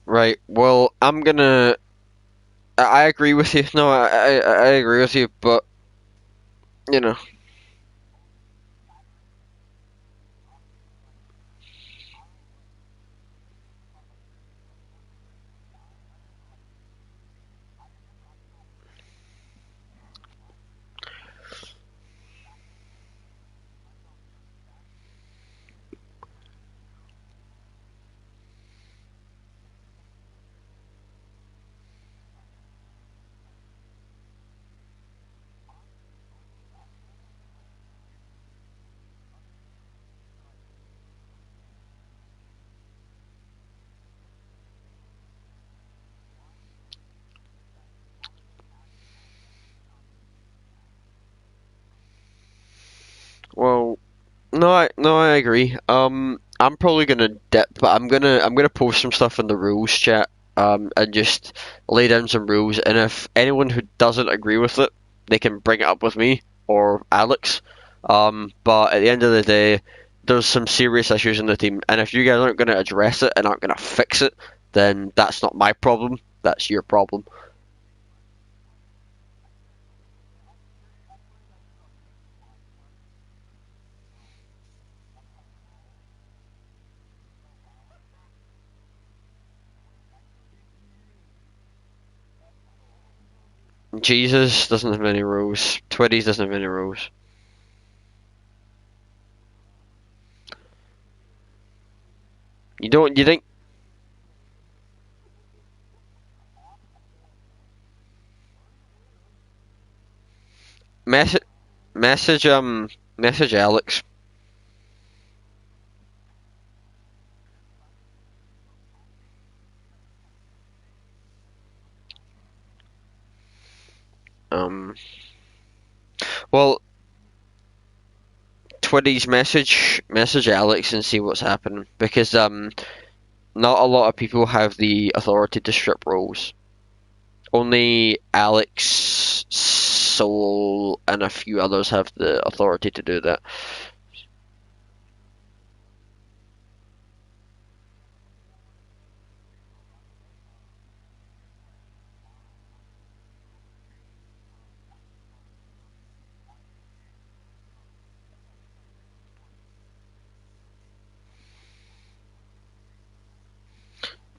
Right. Well, I agree with you. No, I agree with you, but you know. Well, no, I agree. I'm probably gonna dip, but I'm gonna post some stuff in the rules chat, and just lay down some rules. And if anyone who doesn't agree with it, they can bring it up with me or Alex. But at the end of the day, there's some serious issues in the team, and if you guys aren't gonna address it and aren't gonna fix it, then that's not my problem. That's your problem. Jesus doesn't have any rules. Twitties doesn't have any rules. You think message message message Alex. Um well, Twitties message Alex and see what's happening because not a lot of people have the authority to strip roles. Only Alex, Soul, and a few others have the authority to do that.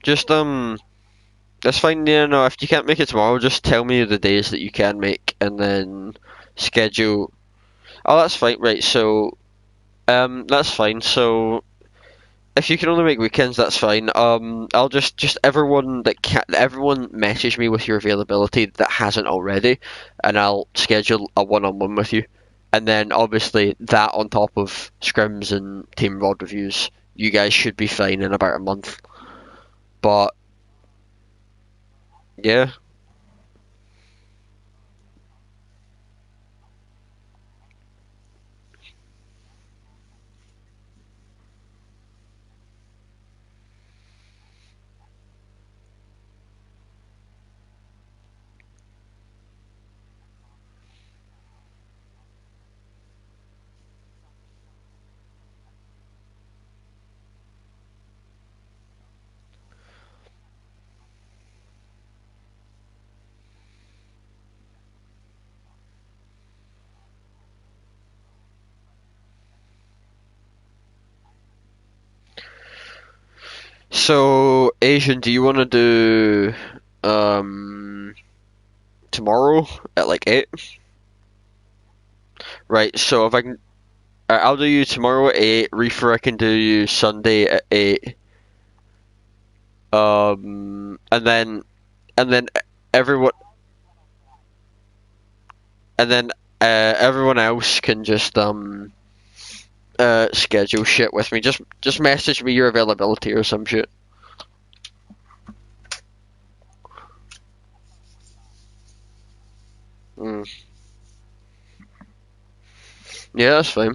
Just that's fine. Yeah, no, if you can't make it tomorrow, just tell me the days that you can make, and then schedule. Oh, that's fine. Right, so that's fine. So if you can only make weekends, that's fine. I'll just everyone that can everyone message me with your availability that hasn't already, and I'll schedule a one-on-one with you. And then obviously that on top of scrims and team rod reviews, you guys should be fine in about a month. But yeah, so Asian, do you want to do um tomorrow at like 8. Right, so if I can, I'll do you tomorrow at 8. Reefer, I can do you Sunday at 8. And then everyone, everyone else can just schedule shit with me. Just message me your availability or some shit. Yeah, that's fine.